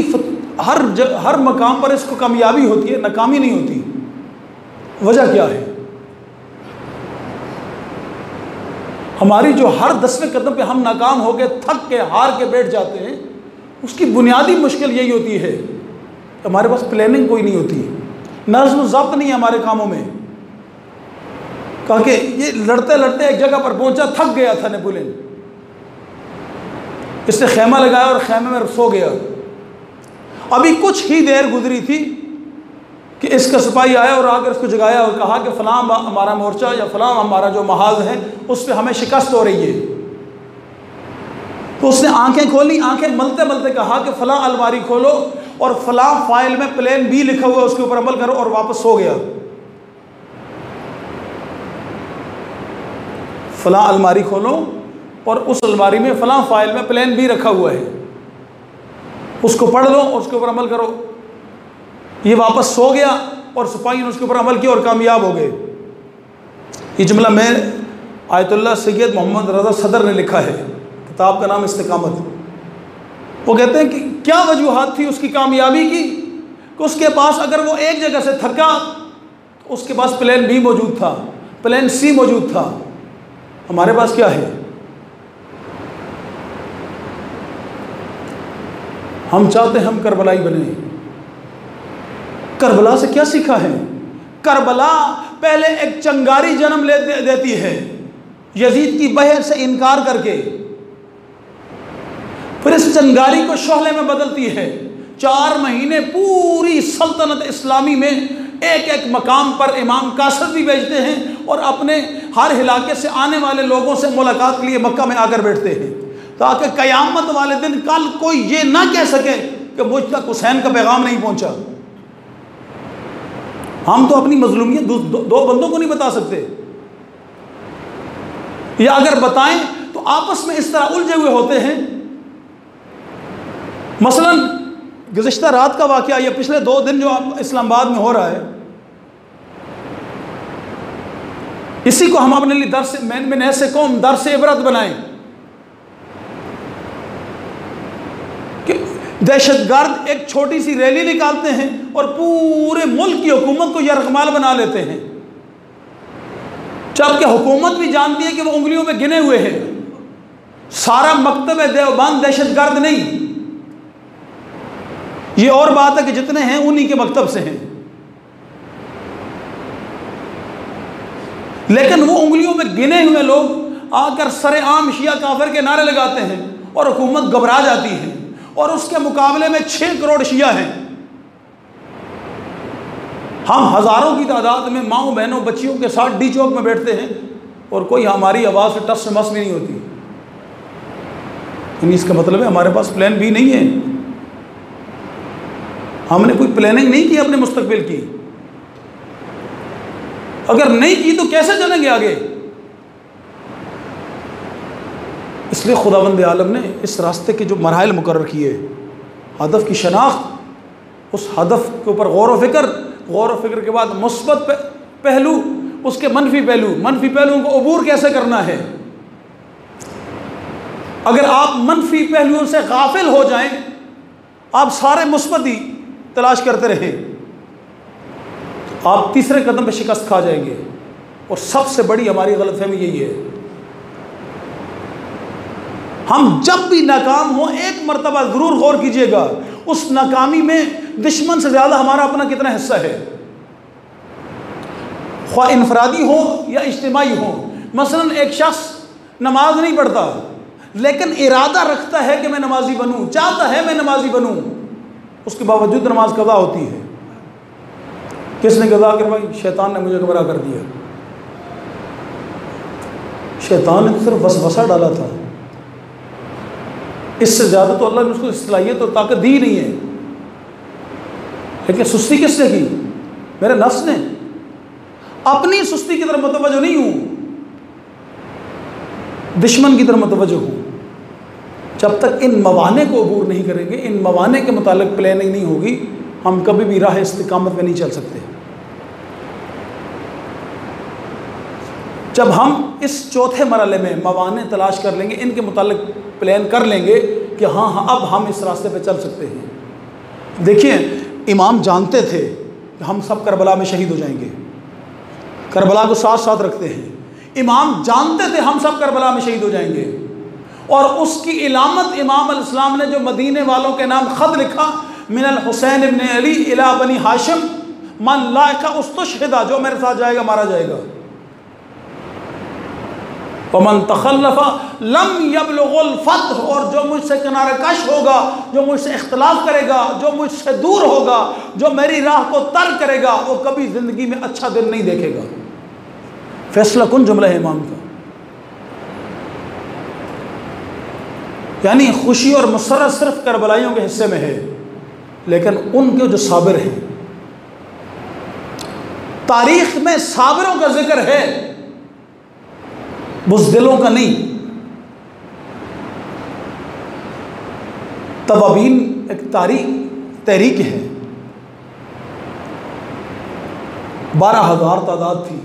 हर मकाम पर इसको कामयाबी होती है, नाकामी नहीं होती। वजह क्या है? हमारी जो हर 10वें कदम पे हम नाकाम हो के थक के हार के बैठ जाते हैं, उसकी बुनियादी मुश्किल यही होती है हमारे पास प्लानिंग कोई नहीं होती, नज़्म ज़ब्त नहीं है हमारे कामों में। कहा कि ये लड़ते लड़ते एक जगह पर पहुंचा, थक गया था नेपोलियन, इसने खेमा लगाया और खेमे में सो गया। अभी कुछ ही देर गुजरी थी कि इसका सिपाही आया और आकर इसको जगाया और कहा कि फ़लाँ हमारा मोर्चा या फ़लाँ हमारा जो महाज है उस पर हमें शिकस्त हो रही है। तो उसने आंखें खोली, आंखें मलते मलते कहा कि फ़लाँ अलमारी खोलो और फ़लाँ फाइल में प्लान बी लिखा हुआ है उसके ऊपर अमल करो, और वापस सो गया। फ़लाँ अलमारी खोलो और उस अलमारी में फ़लाँ फाइल में प्लान बी रखा हुआ है, उसको पढ़ लो और उसके ऊपर अमल करो। ये वापस सो गया और सिपाही ने उसके ऊपर अमल किया और कामयाब हो गए। ये जुमला मैं आयतुल्लाह सैयद मोहम्मद रज़ा सदर ने लिखा है, किताब का नाम इस्तिकामत। वो कहते हैं कि क्या वजूहात थी उसकी कामयाबी की कि उसके पास अगर वो एक जगह से थका तो उसके पास प्लान बी मौजूद था, प्लान सी मौजूद था। हमारे पास क्या है? हम चाहते हैं हम करबलाई बने। करबला से क्या सीखा है? करबला पहले एक चंगारी जन्म देती है यजीद की बहन से इनकार करके, फिर इस चंगारी को शोहले में बदलती है। 4 महीने पूरी सल्तनत इस्लामी में एक एक मकाम पर इमाम कासद भी भेजते हैं और अपने हर इलाके से आने वाले लोगों से मुलाकात के लिए मक्का में आकर बैठते हैं ताकि क़यामत वाले दिन कल कोई ये ना कह सके कि मुझ तक हुसैन का पैगाम नहीं पहुंचा। हम तो अपनी मजलूमियत दो बंदों को नहीं बता सकते, या अगर बताएं तो आपस में इस तरह उलझे हुए होते हैं। मसलन गुज़िश्ता रात का वाक़या या पिछले 2 दिन जो इस्लामाबाद में हो रहा है, इसी को हम अपने लिए दर्स में ऐसे कौम दर्स इबरत बनाएं कि दहशतगर्द एक छोटी सी रैली निकालते हैं और पूरे मुल्क की हुकूमत को यरगमाल बना लेते हैं, जबकि हुकूमत भी जानती है कि वो उंगलियों में गिने हुए हैं। सारा मकतब देवबंद दहशतगर्द नहीं, ये और बात है कि जितने हैं उन्हीं के मकतब से हैं, लेकिन वो उंगलियों में गिने हुए लोग आकर सरेआम शिया काफिर के नारे लगाते हैं और हुकूमत घबरा जाती है, और उसके मुकाबले में 6 करोड़ शिया हैं। हम हज़ारों की तादाद में माओ बहनों बच्चियों के साथ डी चौक में बैठते हैं और कोई हमारी आवाज़ से टस मस भी नहीं होती। यानी इसका मतलब है हमारे पास प्लान भी नहीं है, हमने कोई प्लानिंग नहीं की अपने मुस्तकबिल की। अगर नहीं की तो कैसे चलेंगे आगे? इसलिए खुदावंद आलम ने इस रास्ते के जो मराहिल मुकर्रर किए, हदफ की शनाख्त, उस हदफ के ऊपर गौर व फिक्र के बाद मुस्बत पहलू, उसके मनफी पहलुओं को अबूर कैसे करना है। अगर आप मनफी पहलुओं से गाफिल हो जाएं, आप सारे मुस्बत ही तलाश करते रहें, तो आप तीसरे कदम पे शिकस्त खा जाएंगे। और सबसे बड़ी हमारी गलतफहमी यही है, हम जब भी नाकाम हो एक मरतबा ज़रूर गौर कीजिएगा उस नाकामी में दुश्मन से ज़्यादा हमारा अपना कितना हिस्सा है, ख्वाह इनफरादी हो या इज्तिमाई हो। मसलन एक शख्स नमाज नहीं पढ़ता लेकिन इरादा रखता है कि मैं नमाजी बनूं, चाहता है मैं नमाजी बनूं, उसके बावजूद नमाज कज़ा होती है। किसने कज़ा करवाई? शैतान ने मुझे गुमराह कर दिया। शैतान ने सिर्फ वसवसा डाला था, इससे ज़्यादा तो अल्लाह ने उसको सलाहियत और ताकत दी नहीं है। लेकिन सुस्ती किसने की? मेरे नफ्स ने। अपनी सुस्ती की तरफ मुतवज्जो नहीं हूँ, दुश्मन की तरफ मुतवज्जो हूँ। जब तक इन मवाने को अबूर नहीं करेंगे, इन मवाने के मुतालिक प्लानिंग नहीं होगी, हम कभी भी राह इस्तिकामत में नहीं चल सकते। जब हम इस चौथे मरहले में मवाने तलाश कर लेंगे, इनके मुतालिक प्लान कर लेंगे कि हाँ अब हम इस रास्ते पे चल सकते हैं। देखिए, इमाम जानते थे कि हम सब करबला में शहीद हो जाएंगे, करबला को साथ साथ रखते हैं। इमाम जानते थे हम सब करबला में शहीद हो जाएंगे, और उसकी इलामत इमाम अलैहिस्सलाम ने जो मदीने वालों के नाम ख़त लिखा, मिनल हुसैन इब्न अली इला बनी हाशिम मन लाका उस्तशहिदा, जो मेरे साथ जाएगा मारा जाएगा। वमन तखल्लफा लम यबलुगुल फतह, और जो मुझसे किनारे कश होगा, जो मुझसे इख्तलाफ करेगा, जो मुझसे दूर होगा, जो मेरी राह को तर्क करेगा, वो कभी ज़िंदगी में अच्छा दिन नहीं देखेगा। फैसला कुन जुमला है इमाम का। यानी खुशी और मसरत सिर्फ करबलाइयों के हिस्से में है, लेकिन उनके जो साबिर हैं, तारीख में साबिरों का जिक्र है, बुज़दिलों का नहीं। तवाबीन एक तहरीक है, 12,000 तादाद थी।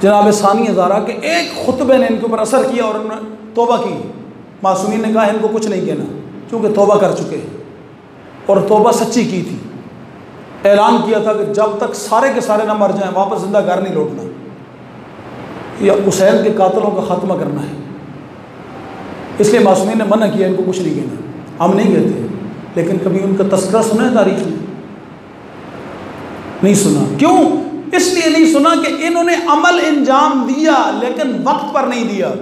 जनाब सानी हज़ारा के एक खुतबे ने इनके ऊपर असर किया और उन्होंने तौबा की। मासूमीन ने कहा इनको कुछ नहीं कहना, क्योंकि तौबा कर चुके हैं, और तौबा सच्ची की थी। ऐलान किया था कि जब तक सारे के सारे ना मर जाएं, वापस जिंदा घर नहीं लौटना, या हुसैन के कातलों का खात्मा करना है। इसलिए मासूमीन ने मना किया, इनको कुछ नहीं कहना। हम नहीं कहते, लेकिन कभी उनका तस्करा सुना है तारीख में? नहीं सुना। क्यों? इसलिए नहीं सुना कि इन्होंने अमल अंजाम दिया, लेकिन वक्त पर नहीं दिया।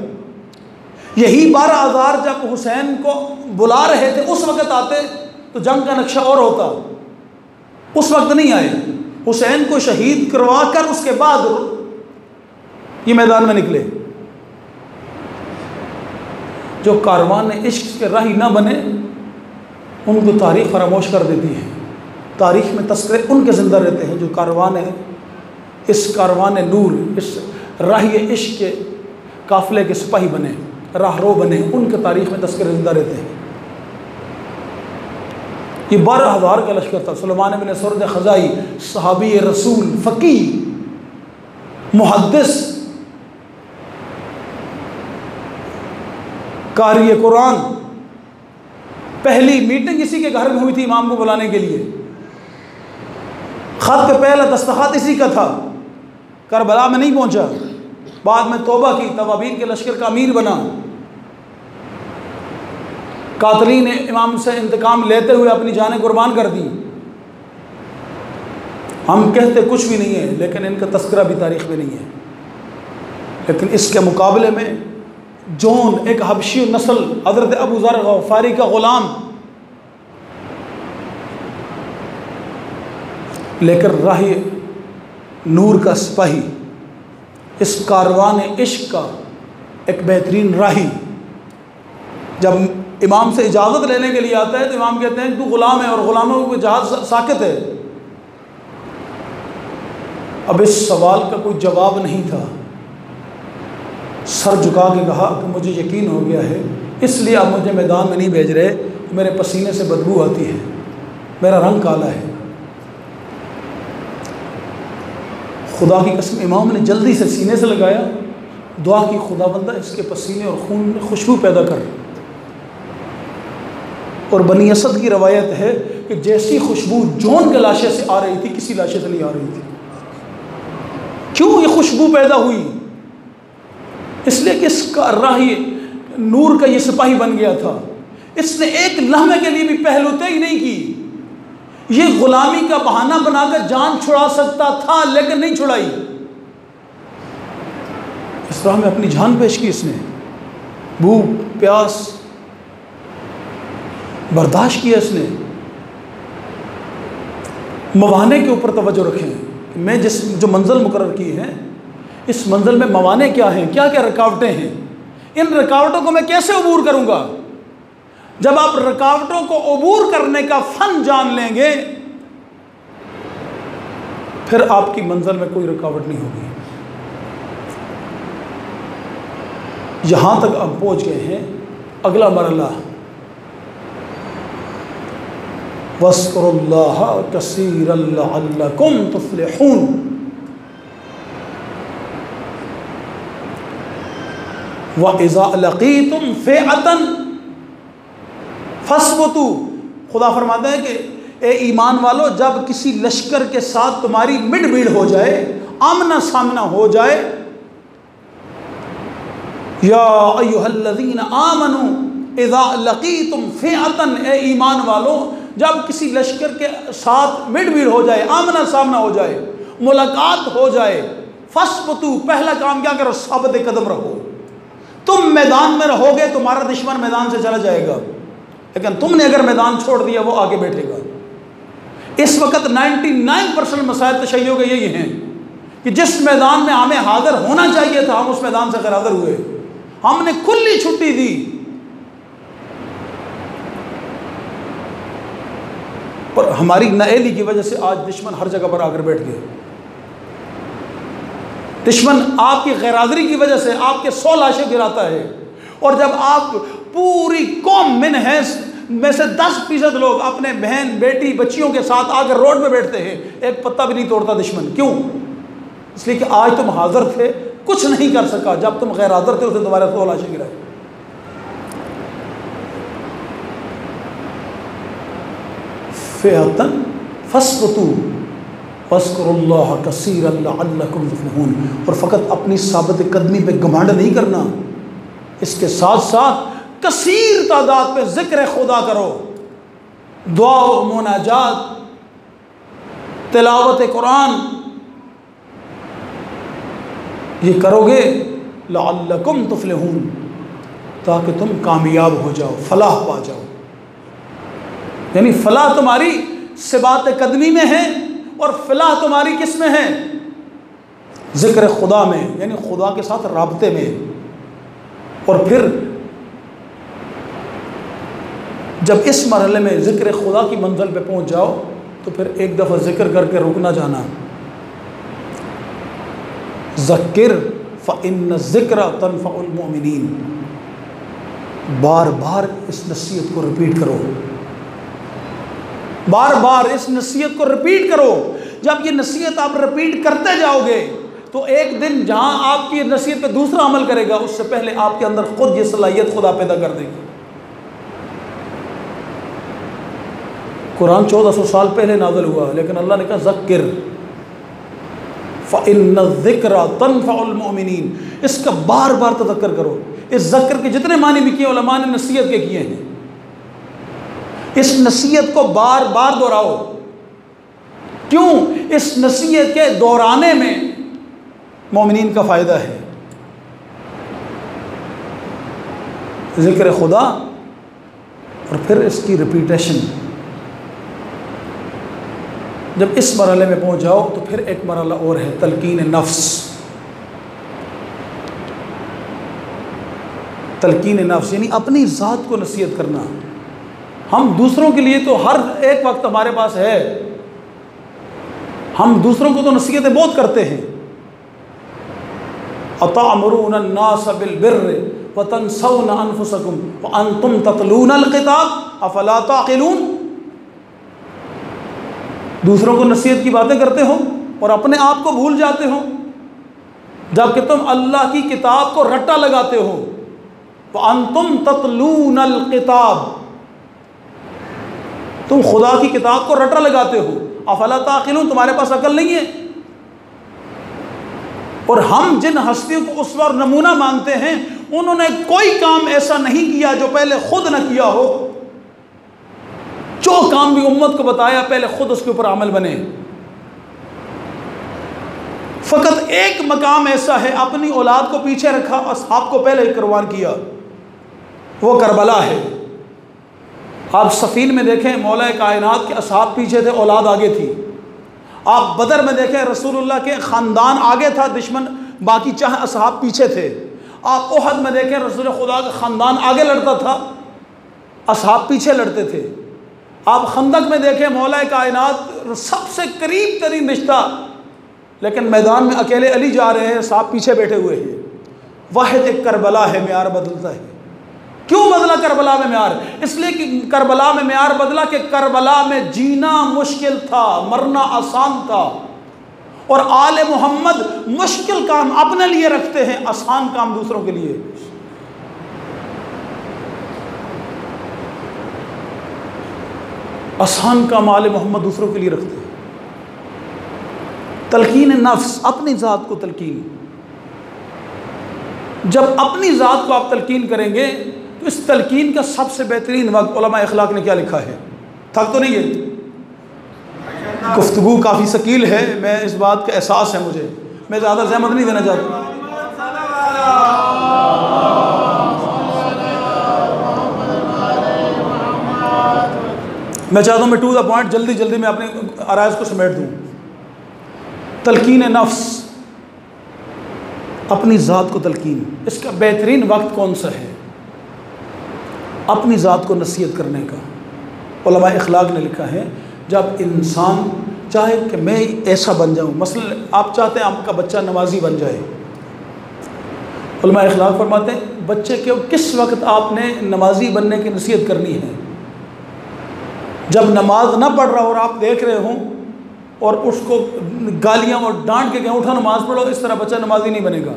यही 12,000 जब हुसैन को बुला रहे थे, उस वक्त आते तो जंग का नक्शा और होता। उस वक्त नहीं आए, हुसैन को शहीद करवा कर उसके बाद ये मैदान में निकले। जो कारवान इश्क के राही ना बने, उनको तारीख फरामोश कर देती है। तारीख में तस्करे उनके ज़िंदा रहते हैं जो कारवान है, इस कारवान नूर, इस राही इश्क के काफ़िले के सिपाही बने, राहरो बने, उनके तारीख में तस्करे ज़िंदा रहते हैं। ये 12,000 का लश्कर था। सुलेमान बिन सुरद ख़ज़ाई, सहाबी रसूल, फ़क़ीह, मुहद्दिस, कारी कुरान। पहली मीटिंग इसी के घर में हुई थी इमाम को बुलाने के लिए। ख़त पे पहला दस्तखत इसी का था। करबला में नहीं पहुंचा, बाद में तौबा की, तवाबीन के लश्कर का अमीर बना। कातलीन ने इमाम से इंतकाम लेते हुए अपनी जानें कुर्बान कर दी। हम कहते कुछ भी नहीं है, लेकिन इनका तस्करा भी तारीख़ में नहीं है। लेकिन इसके मुकाबले में जौन एक हबशी नस्ल हज़रत अबू ज़र ग़फ़ारी का ग़ुलाम लेकर राही नूर का सिपाही, इस कारवान इश्क का एक बेहतरीन राही, जब इमाम से इजाज़त लेने के लिए आता है तो इमाम कहते हैं तू ग़ुलाम है और ग़ुलामों को जहाज़ साकित है। अब इस सवाल का कोई जवाब नहीं था। सर झुका के कहा कि मुझे यकीन हो गया है, इसलिए आप मुझे मैदान में नहीं भेज रहे, मेरे पसीने से बदबू आती है, मेरा रंग काला है। खुदा की कसम इमाम ने जल्दी से सीने से लगाया, दुआ की, खुदा बंदा इसके पसीने और खून में खुशबू पैदा कर। और बनी असद की रवायत है कि जैसी खुशबू जौन के लाशे से आ रही थी, किसी लाशे से नहीं आ रही थी। क्यों ये खुशबू पैदा हुई? इसलिए कि इसका राही नूर का ये सिपाही बन गया था। इसने एक लम्हे के लिए भी पहलूतई नहीं की। ये गुलामी का बहाना बनाकर जान छुड़ा सकता था, लेकिन नहीं छुड़ाई। इस राह में अपनी जान पेश की इसने। भूख प्यास बर्दाश्त किया इसने। मवाने के ऊपर तवज्जो रखें कि मैं जो मंजिल मुकर्रर की है, इस मंजिल में मवाने क्या हैं, क्या क्या रुकावटें हैं, इन रुकावटों को मैं कैसे अबूर करूंगा। जब आप रुकावटों को अबूर करने का फन जान लेंगे, फिर आपकी मंजिल में कोई रुकावट नहीं होगी। यहां तक अब पहुंच गए हैं। अगला मरला वज़्कुरुल्लाह कसीरन लअल्लकुम तुफ़्लिहून। व इज़ा लक़ीतुम फ़िअतन फस्बतू। खुदा फरमाता है कि ए ईमान वालो, जब किसी लश्कर के साथ तुम्हारी मिड भीड़ हो जाए, आमना सामना हो जाए, या अय्युहल्लज़ीना आमनू इज़ा लक़ीतुम फ़िअतन, ए ईमान वालो, जब किसी लश्कर के साथ मिड भीड़ हो जाए, आमना सामना हो जाए, मुलाकात हो जाए, फस्बतू, पहला काम क्या करो, साबित कदम रहो। तुम मैदान में रहोगे, तुम्हारा दुश्मन मैदान से चला जाएगा, लेकिन तुमने अगर मैदान छोड़ दिया, वो आगे बैठेगा। इस वक्त 99% मसाइल तशय्युअ के यही हैं कि जिस मैदान में हमें हाजिर होना चाहिए था, हम उस मैदान से गैर हाजिर हुए। हमने खुली छुट्टी दी, पर हमारी नाअहली की वजह से आज दुश्मन हर जगह पर आकर बैठ गए। दुश्मन आपकी गैरहाज़िरी की वजह से आपके 100 लाशें गिराता है, और जब आप पूरी कौम में से 10% लोग अपने बहन बेटी बच्चियों के साथ आकर रोड पे बैठते हैं, एक पत्ता भी नहीं तोड़ता दुश्मन। क्यों? इसलिए कि आज तुम हाजिर थे, कुछ नहीं कर सका। जब तुम गैर हाजिर थे, उसे तुम्हारे 100 लाशें गिराए। फ़िअतन फस्बतू वज़्कुरुल्लाह कसीरन लअल्लकुम तुफ़्लिहून। और फ़कत अपनी साबित कदमी पे घमंड नहीं करना, इसके साथ साथ कसीर तादाद पे ज़िक्र खुदा करो, दुआ मुनाजात, तिलावत कुरान, ये करोगे लअल्लकुम तुफ़्लिहून, ताकि तुम कामयाब हो जाओ, फलाह पा जाओ। यानी फलाह तुम्हारी सिबात कदमी में है, और फलाह तुम्हारी किस में है? ज़िक्र खुदा में, यानी खुदा के साथ राब्ते में। और फिर जब इस मरहले में ज़िक्र खुदा की मंजिल पे पहुंच जाओ, तो फिर एक दफ़ा ज़िक्र करके रुक ना जाना। ज़क्किर फ़इन्न ज़िक्र तनफ़उल मोमिनीन। बार बार इस नसीहत को रिपीट करो, बार बार इस नसीहत को रिपीट करो। जब ये नसीहत आप रिपीट करते जाओगे, तो एक दिन जहां आपकी नसीहत पे दूसरा अमल करेगा, उससे पहले आपके अंदर खुद ये सलाहियत खुदा पैदा कर देगी। कुरान 1400 साल पहले नाज़िल हुआ, लेकिन अल्लाह ने कहा ज़क्किर फ़इन्न ज़िक्र तनफ़उल मोमिनीन। इसका बार बार तज़क्कर करो। इस ज़क्र के जितने मानी भी किए उलमा ने नसीहत के किए हैं, इस नसीहत को बार बार दोहराओ। क्यों? इस नसीहत के दोहराने में मोमिनीन का फ़ायदा है। ज़िक्र खुदा और फिर इसकी रिपीटेशन। जब इस मरहले में पहुंच जाओ तो फिर एक मरहला और है, तलकीन नफ्स। तलकीन नफ्स यानी अपनी ज़ात को नसीहत करना। हम दूसरों के लिए तो हर एक वक्त हमारे पास है, हम दूसरों को तो नसीहतें बहुत करते हैं। अतामुरूना अन्नास बिल बिर्रि व तंसौना अनफुसकुम व अंतुम ततलूनल किताब अफला ताक़िलून। दूसरों को नसीहत की बातें करते हो और अपने आप को भूल जाते हो, जबकि तुम अल्लाह की किताब को रट्टा लगाते हो। व अंतुम ततलूनल किताब, तुम खुदा की किताब को रट्टा लगाते हो। अफला ताक़िलून, तुम्हारे पास अकल नहीं है। और हम जिन हस्तियों को उस बार नमूना मानते हैं, उन्होंने कोई काम ऐसा नहीं किया जो पहले खुद न किया हो। जो काम भी उम्मत को बताया, पहले खुद उसके ऊपर अमल बने। फ़कत एक मकाम ऐसा है, अपनी औलाद को पीछे रखा, असहाब को पहले कुर्बान किया, वो करबला है। आप सफ़ीन में देखें, मौला कायनात के असहाब पीछे थे, औलाद आगे थी। आप बदर में देखें, रसूलुल्लाह के ख़ानदान आगे था, दुश्मन बाकी चाहे असहाब पीछे थे। आप ओहद में देखें, रसूल खुदा का ख़ानदान आगे लड़ता था, असहाब पीछे लड़ते थे। आप खंदक में देखें, मौला कायनात सबसे करीब तरीन रिश्ता, लेकिन मैदान में अकेले अली जा रहे हैं, असहाब पीछे बैठे हुए हैं। वाहिद एक करबला है, मेयार बदलता है। क्यों बदला करबला में मेयार? इसलिए कि करबला में मेयार बदला कि करबला में जीना मुश्किल था, मरना आसान था। और आले मोहम्मद मुश्किल काम अपने लिए रखते हैं, आसान काम दूसरों के लिए। आसान काम आले मोहम्मद दूसरों के लिए रखते हैं। तलकीन नफ्स, अपनी ज़ात को तलकीन। जब अपनी ज़ात को आप तलकीन करेंगे तो इस तलकीन का सबसे बेहतरीन वक्त, उलमा इखलाक ने क्या लिखा है, थक तो नहीं है? गुफ्तगू काफ़ी शकील है, मैं इस बात का एहसास है मुझे, मैं ज़्यादा ज़हमत नहीं देना चाहता। मैं चाहता हूँ मैं टू द पॉइंट जल्दी जल्दी मैं अपने आराज़ को समेट दूँ। तलकीन नफ्स, अपनी ज़ात को तलकीन, इसका बेहतरीन वक्त कौन सा है अपनी ज़ात को नसीहत करने का? उलमा इखलाक ने लिखा है, जब इंसान चाहे कि मैं ऐसा बन जाऊँ, मसलन आप चाहते हैं आपका बच्चा नमाजी बन जाए, उलमा इखलाक फरमाते हैं बच्चे के किस वक्त आपने नमाजी बनने की नसीहत करनी है? जब नमाज ना पढ़ रहा और आप देख रहे हों और उसको गालियाँ और डांट के कहें उठा नमाज पढ़ो, इस तरह बच्चा नमाजी नहीं बनेगा।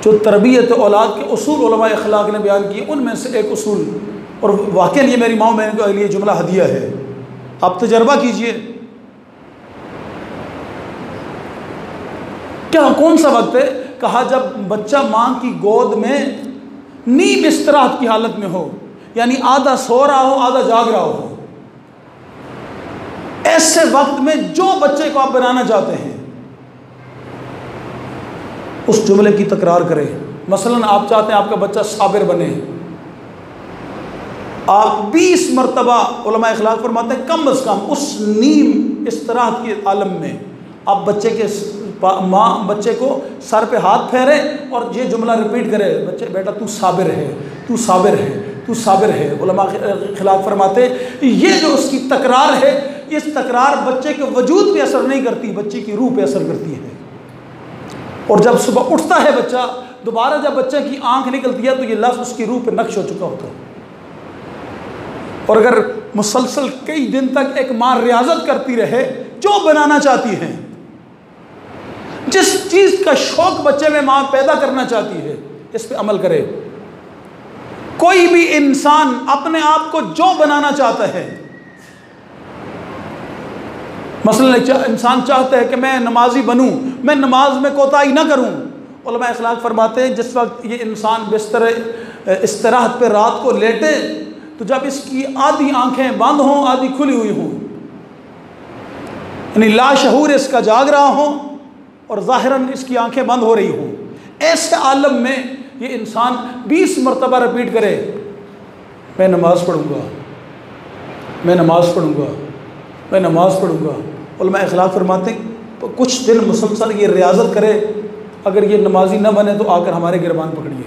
जो तरबियत औलाद के उसूल उलमा इखलाक ने बयान किए, उनमें से एक उसूल, और वाकई ये मेरी माँ बहन के लिए जुमला हदिया है, आप तजर्बा कीजिए। क्या कौन सा वक्त है? कहा जब बच्चा माँ की गोद में नीम इस्तराहत की हालत में हो, यानी आधा सो रहा हो आधा जाग रहा हो। ऐसे वक्त में जो बच्चे को आप बनाना चाहते हैं उस जुमले की तकरार करें। मसलन आप चाहते हैं आपका बच्चा साबिर बने, आप 20 मरतबा, उलमा इखलाक फरमाते हैं कम अज़ कम उस नीम इस्तराहत के आलम में आप बच्चे के माँ बच्चे को सर पे हाथ फेरे और ये जुमला रिपीट करे, बच्चे बेटा तू साबिर है, तू साबिर है, तू साबिर है। उलमा इखलाक फरमाते ये जो उसकी तकरार है, इस तकरार बच्चे के वजूद पे असर नहीं करती, बच्चे की रूह पे असर करती है। और जब सुबह उठता है बच्चा, दोबारा जब बच्चे की आंख निकलती है तो ये लफ्ज़ उसकी रूह पे नक्श हो चुका होता है। और अगर मुसलसल कई दिन तक एक माँ रियाजत करती रहे, जो बनाना चाहती है, जिस चीज़ का शौक बच्चे में माँ पैदा करना चाहती है, इस पे अमल करे। कोई भी इंसान अपने आप को जो बनाना चाहता है, मसलन इंसान चाहता है कि मैं नमाजी बनूं, मैं नमाज में कोताही ना करूं, उलमा इखलाक फरमाते हैं जिस वक्त ये इंसान बिस्तर इस्तराहत पे रात को लेटे तो जब इसकी आधी आंखें बंद हों, आधी खुली हुई हों, यानी लाशऊर इसका जाग रहा हो और ज़ाहिरन इसकी आंखें बंद हो रही हों, ऐसे आलम में ये इंसान 20 मरतबा रिपीट करे, मैं नमाज़ पढ़ूँगा, मैं नमाज़ पढ़ूँगा, मैं नमाज़ पढ़ूँगा। उलमा इखलाक फरमाते हैं तो कुछ दिन मुसलसल ये रियाजत करे, अगर ये नमाजी न बने तो आकर हमारे गिरबान पकड़िए।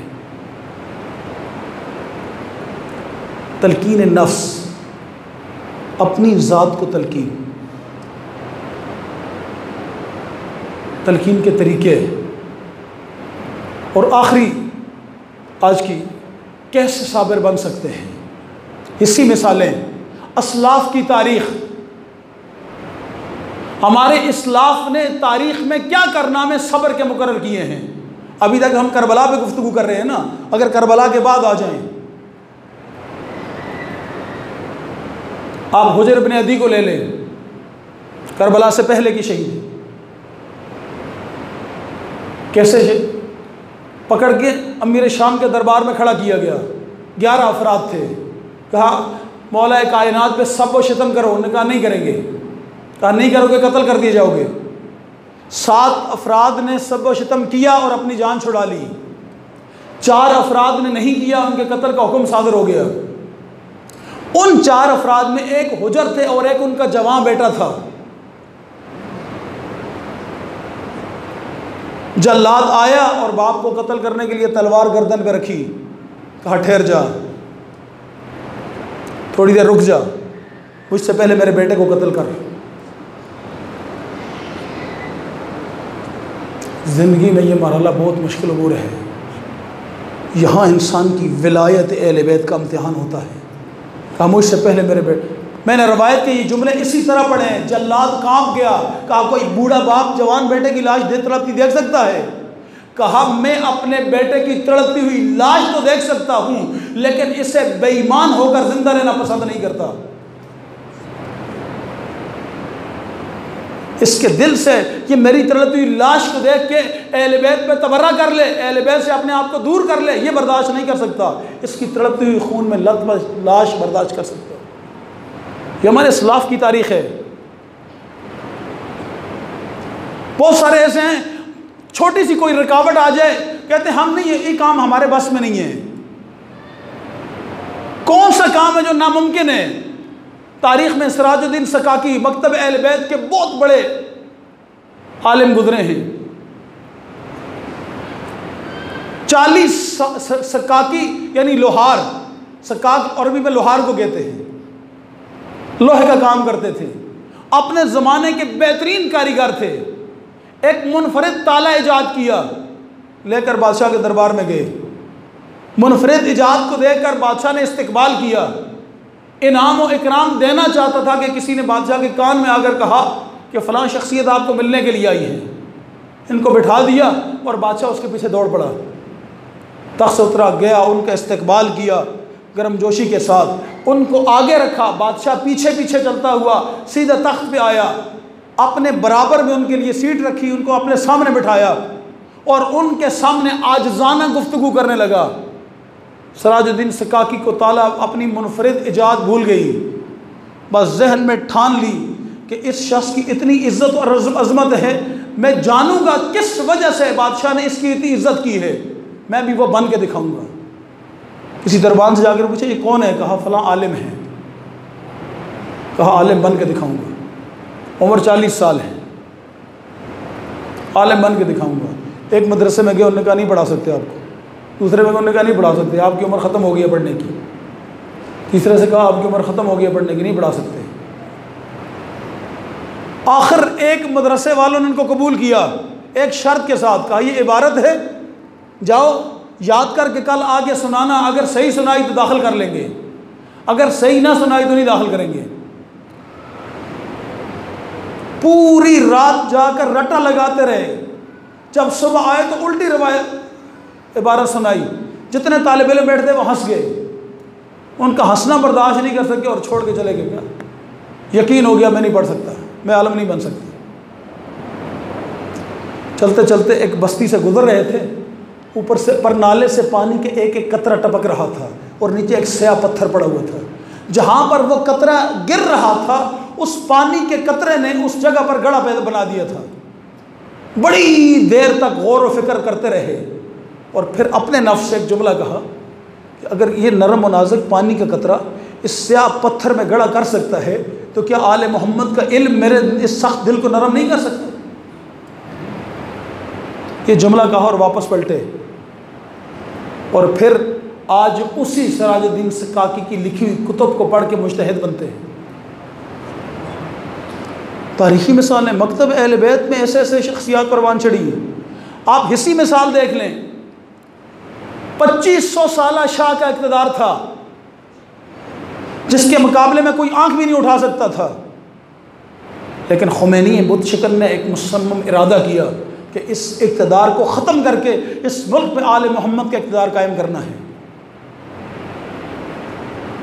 तलकीन नफ्स, अपनी ज़ात को तलकीन के तरीके, और आखिरी आज की कैसे साबिर बन सकते हैं, इसी मिसालें। असलाफ की तारीख़, हमारे इस्लाफ ने तारीख़ में क्या कारनामे सब्र के मुकर्रर किए हैं। अभी तक हम करबला पे गुफ्तगू कर रहे हैं ना, अगर करबला के बाद आ जाएं, आप हुजर इब्न अदी को ले लें, करबला से पहले की शहीद, कैसे पकड़ के अमीर शाम के दरबार में खड़ा किया गया। 11 अफराद थे, कहा मौला कायनात पे सब व शितम करो, उन्होंने कहा नहीं करेंगे, कहा नहीं करोगे कत्ल कर दिए जाओगे। 7 अफराद ने सब व शितम किया और अपनी जान छुड़ा ली। 4 अफराद ने नहीं किया, उनके कत्ल का हुक्म सादर हो गया। उन 4 अफराद में एक हुजर थे और एक उनका जवान बेटा था। जल्लाद आया और बाप को कत्ल करने के लिए तलवार गर्दन पे रखी, कहा ठहर जा, थोड़ी देर रुक जा, मुझसे पहले मेरे बेटे को कत्ल कर। ज़िंदगी में ये मरहला बहुत मुश्किल अमूर है, यहाँ इंसान की विलायत अहले बैत का इम्तिहान होता है। कहा मुझसे पहले मेरे बेटे, मैंने रवायत के ये जुमले इसी तरह पढ़े हैं। जल्लाद कांप गया, कहा कोई बूढ़ा बाप जवान बेटे की लाश तड़पती देख सकता है? कहा मैं अपने बेटे की तड़पती हुई लाश तो देख सकता हूं, लेकिन इसे बेईमान होकर जिंदा रहना पसंद नहीं करता। इसके दिल से ये मेरी तड़पती हुई लाश को देख के अहले बैत पे तबर्रा कर ले, अहले बैत से अपने आप को दूर कर ले, ये बर्दाश्त नहीं कर सकता। इसकी तड़पती हुई खून में लत लाश बर्दाश्त कर सकता। ये हमारे इस्लाफ की तारीख़ है। बहुत सारे ऐसे हैं, छोटी सी कोई रुकावट आ जाए कहते हैं हम नहीं, ये काम हमारे बस में नहीं है। कौन सा काम है जो नामुमकिन है? तारीख़ में सिराजुद्दीन सकाकी मकतब अहले बैत के बहुत बड़े आलिम गुजरे हैं। 40 सकाकी यानी लोहार, सकाक अरबी में लोहार को कहते हैं, लोहे का काम करते थे, अपने ज़माने के बेहतरीन कारीगर थे। एक मुनफरिद ताला ईजाद किया, लेकर बादशाह के दरबार में गए। मुनफरिद ईजाद को देखकर बादशाह ने इस्तकबाल किया, इनाम और इकराम देना चाहता था कि किसी ने बादशाह के कान में आकर कहा कि फ़लाँ शख्सियत आपको मिलने के लिए आई है। इनको बिठा दिया और बादशाह उसके पीछे दौड़ पड़ा, तख्त से उतरा, गया, उनका इस्तकबाल किया गर्मजोशी के साथ, उनको आगे रखा। बादशाह पीछे पीछे चलता हुआ सीधा तख्त पे आया, अपने बराबर में उनके लिए सीट रखी, उनको अपने सामने बिठाया और उनके सामने आजिज़ाना गुफ्तगू करने लगा। सिराजुद्दीन सकाकी को ताला अपनी मुनफरिद इजाद भूल गई, बस जहन में ठान ली कि इस शख्स की इतनी इज़्ज़त और अज़मत है, मैं जानूंगा किस वजह से बादशाह ने इसकी इतनी इज़्ज़त की है, मैं भी वो बन के दिखाऊंगा। किसी दरबार से जाकर पूछे ये कौन है? कहा फ़लाँ आलिम है। कहा आलिम बन के दिखाऊंगा, उम्र 40 साल है, आलिम बन के दिखाऊंगा। एक मदरसे में गए, उन्होंने कहा नहीं पढ़ा सकते आपको। दूसरे में उन्होंने कहा नहीं पढ़ा सकते, आपकी उम्र ख़त्म हो गई है पढ़ने की। तीसरे से कहा आपकी उम्र ख़त्म हो गई है पढ़ने की, नहीं पढ़ा सकते। आखिर एक मदरसे वालों ने उनको कबूल किया एक शर्त के साथ, कहा ये इबारत है, जाओ याद करके कल आगे सुनाना, अगर सही सुनाई तो दाखिल कर लेंगे, अगर सही ना सुनाई तो नहीं दाखिल करेंगे। पूरी रात जाकर रटा लगाते रहे, जब सुबह आए तो उल्टी रवायत इबारत सुनाई। जितने तालिब इल्म बैठते वो हंस गए, उनका हंसना बर्दाश्त नहीं कर सके और छोड़ के चले गए। क्या यकीन हो गया मैं नहीं पढ़ सकता, मैं आलम नहीं बन सकता। चलते चलते एक बस्ती से गुजर रहे थे, ऊपर से पर नाले से पानी के एक एक कतरा टपक रहा था और नीचे एक स्याह पत्थर पड़ा हुआ था। जहाँ पर वो कतरा गिर रहा था उस पानी के कतरे ने उस जगह पर गड़ा बना दिया था। बड़ी देर तक गौर व फिक्र करते रहे और फिर अपने नफ्स से एक जुमला कहा कि अगर ये नरम व नाजुक पानी का कतरा इस स्याह पत्थर में गड़ा कर सकता है तो क्या आले मोहम्मद का इल्म मेरे इस सख्त दिल को नरम नहीं कर सकता? ये जुमला कहा और वापस पलटे और फिर आज उसी सिराजुद्दीन काकी की लिखी हुई कुतुब को पढ़ के मुज्तहिद बनते हैं। तारीखी मिसाल है, मकतब अहले बैत में ऐसे ऐसे शख्सियात परवान चढ़ी है। आप हिस्सी मिसाल देख लें, 2500 साल शाह का इक़्तिदार था जिसके मुकाबले में कोई आंख भी नहीं उठा सकता था, लेकिन खुमैनी बुत शिकन ने एक मुसम्मम इरादा किया कि इस इक़्तिदार को ख़त्म करके इस मुल्क में आले मोहम्मद का इक़्तिदार कायम करना है।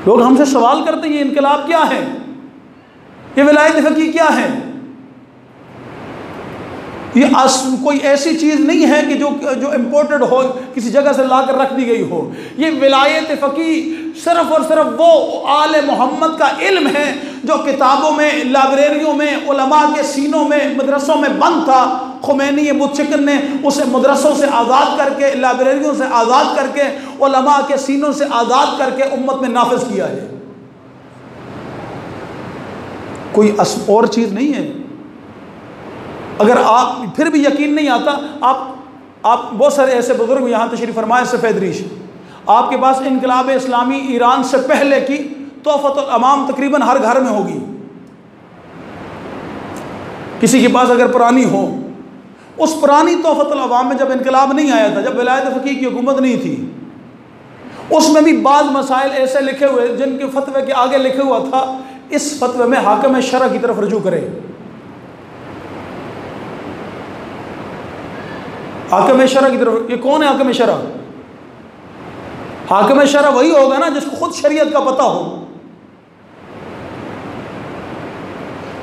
लोग हमसे सवाल करते हैं ये इनकलाब क्या है, ये विलायत फ़क़ीह क्या है? ये कोई ऐसी चीज़ नहीं है कि जो इम्पोर्टेड हो, किसी जगह से ला कर रख दी गई हो। ये विलायत फ़क़ीह सिर्फ़ और सिर्फ वो आले मोहम्मद का इल्म है जो किताबों में, लाइब्रेरियों में, उलमा के सीनों में, मदरसों में बंद था। खुमैनी बुतशिकन ने उसे मदरसों से आज़ाद करके, लाइब्रेरियों से आज़ाद करके, उलमा के सीनों से आज़ाद करके उम्मत में नाफिज किया है। कोई और चीज़ नहीं है। अगर आप फिर भी यकीन नहीं आता, आप बहुत सारे ऐसे बुजुर्ग यहाँ तशरीफ़ फरमाए, सफ़ेद रीश, आपके पास इनकलाब इस्लामी ईरान से पहले की तोहफ़तुल अमाम तकरीबन हर घर में होगी। किसी के पास अगर पुरानी हो, उस पुरानी तोहफ़तुल अवाम में जब इनकलाब नहीं आया था, जब विलायत फ़क़ीह की हुकूमत नहीं थी, उसमें भी बाज़ मसाइल ऐसे लिखे हुए जिनके फतवे के आगे लिखे हुआ था इस फतवे में हाकिम शरअ की तरफ रुजू करें। हाकिम शरअ की तरफ, ये कौन है हाकिम शरअ? हाकिम शरअ वही होगा ना जिसको खुद शरीयत का पता हो।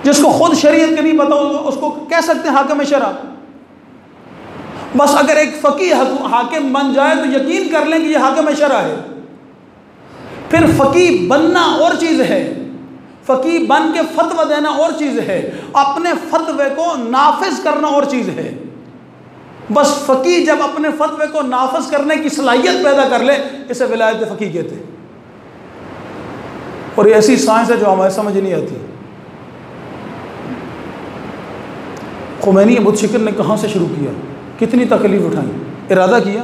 जिसको खुद शरीयत का नहीं पता हो उसको कह सकते हैं हाकिम शरअ। बस अगर एक फ़क़ीह हाकिम बन जाए तो यकीन कर लें कि ये हाकिम शरअ है। फिर फ़क़ीह बनना और चीज़ है, फ़क़ीह बन के फतवा देना और चीज़ है, अपने फतवे को नाफिज करना और चीज़ है। बस फ़क़ीह जब अपने फतवे को नाफिज करने की सलाहियत पैदा कर ले, इसे विलायत फ़क़ीह कहते हैं। और ये ऐसी साइंस है जो हमें समझ नहीं आती। खुमैनी बुतशिकन ने कहाँ से शुरू किया, कितनी तकलीफ़ उठाई, इरादा किया,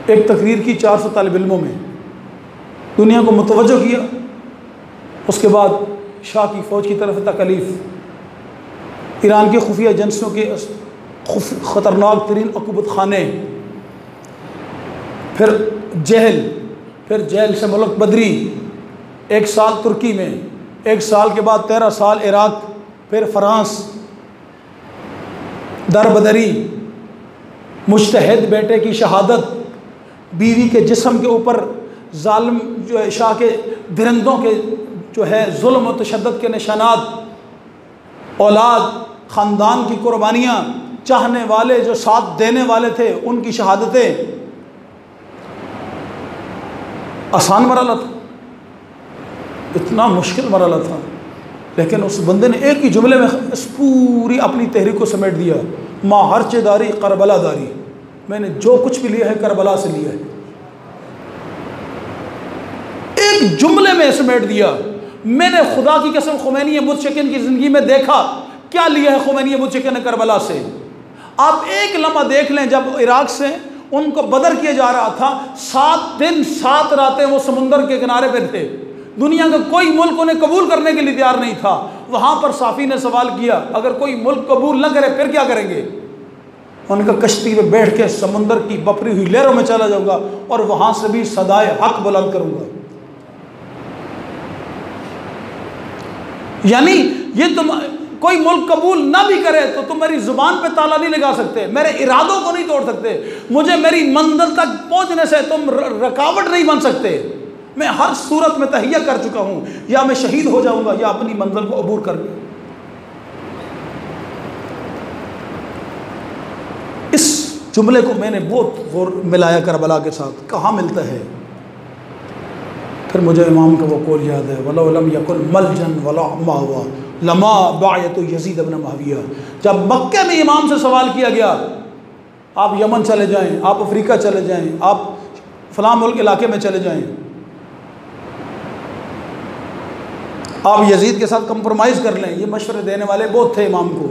एक तकरीर की 400 तालिब इल्मों में, दुनिया को मुतवज्जो किया। उसके बाद शाह की फ़ौज की तरफ तकलीफ़, ईरान की खुफिया एजेंसियों के ख़तरनाक तरीन अक़ूबत खाने, फिर जेल से मुल्क बदरी, 1 साल तुर्की में, 1 साल के बाद 13 साल इराक़, फिर फ़्रांस, दरबदरी, मुज्तहिद बेटे की शहादत, बीवी के जिस्म के ऊपर जालिम जो है शाह के दरिंदों के जो है जुल्म और तशद्दुद के निशानात, औलाद, ख़ानदान की कुर्बानियाँ, चाहने वाले जो साथ देने वाले थे उनकी शहादतें। आसान मरहला था, इतना मुश्किल मरहला था, लेकिन उस बंदे ने एक ही जुमले में इस पूरी अपनी तहरीक को समेट दिया, माँ हर्च दारी करबला दारी, मैंने जो कुछ भी लिया है करबला से लिया है। एक जुमले में समेट दिया। मैंने खुदा की कसम खुमैनी बुतशिकन की ज़िंदगी में देखा क्या लिया है खुमैनी बुतशिकन ने करबला से। आप एक लम्हा देख लें, जब इराक़ से उनको बदर किया जा रहा था, 7 दिन 7 रातें वो समुंदर के किनारे पे थे। दुनिया का कोई मुल्क उन्हें कबूल करने के लिए तैयार नहीं था। वहाँ पर साफ़ी ने सवाल किया, अगर कोई मुल्क कबूल न करे फिर क्या करेंगे? उनका कश्ती में बैठ के समुंदर की बफरी हुई लहरों में चला जाऊँगा और वहाँ से भी सदाए हक बुलंद करूँगा। यानी ये तुम कोई मुल्क कबूल ना भी करे तो तुम मेरी ज़ुबान पे ताला नहीं लगा सकते, मेरे इरादों को नहीं तोड़ सकते, मुझे मेरी मंजिल तक पहुँचने से तुम रुकावट नहीं बन सकते। मैं हर सूरत में तहिया कर चुका हूँ, या मैं शहीद हो जाऊँगा या अपनी मंजिल को अबूर कर लूँ। इस जुमले को मैंने बहुत गौर मिलाया करबला के साथ, कहाँ मिलता है। फिर मुझे इमाम का वो कौल याद है, वला लम यकुन मलजन वला मावा लमा बायत यजीद इब्न मुआविया। जब मक्के में इमाम से सवाल किया गया, आप यमन चले जाएं, आप अफ्रीका चले जाएं, आप फलां मुल्क इलाके में चले जाएं, आप यजीद के साथ कंप्रोमाइज़ कर लें, ये मशवरे देने वाले बहुत थे इमाम को।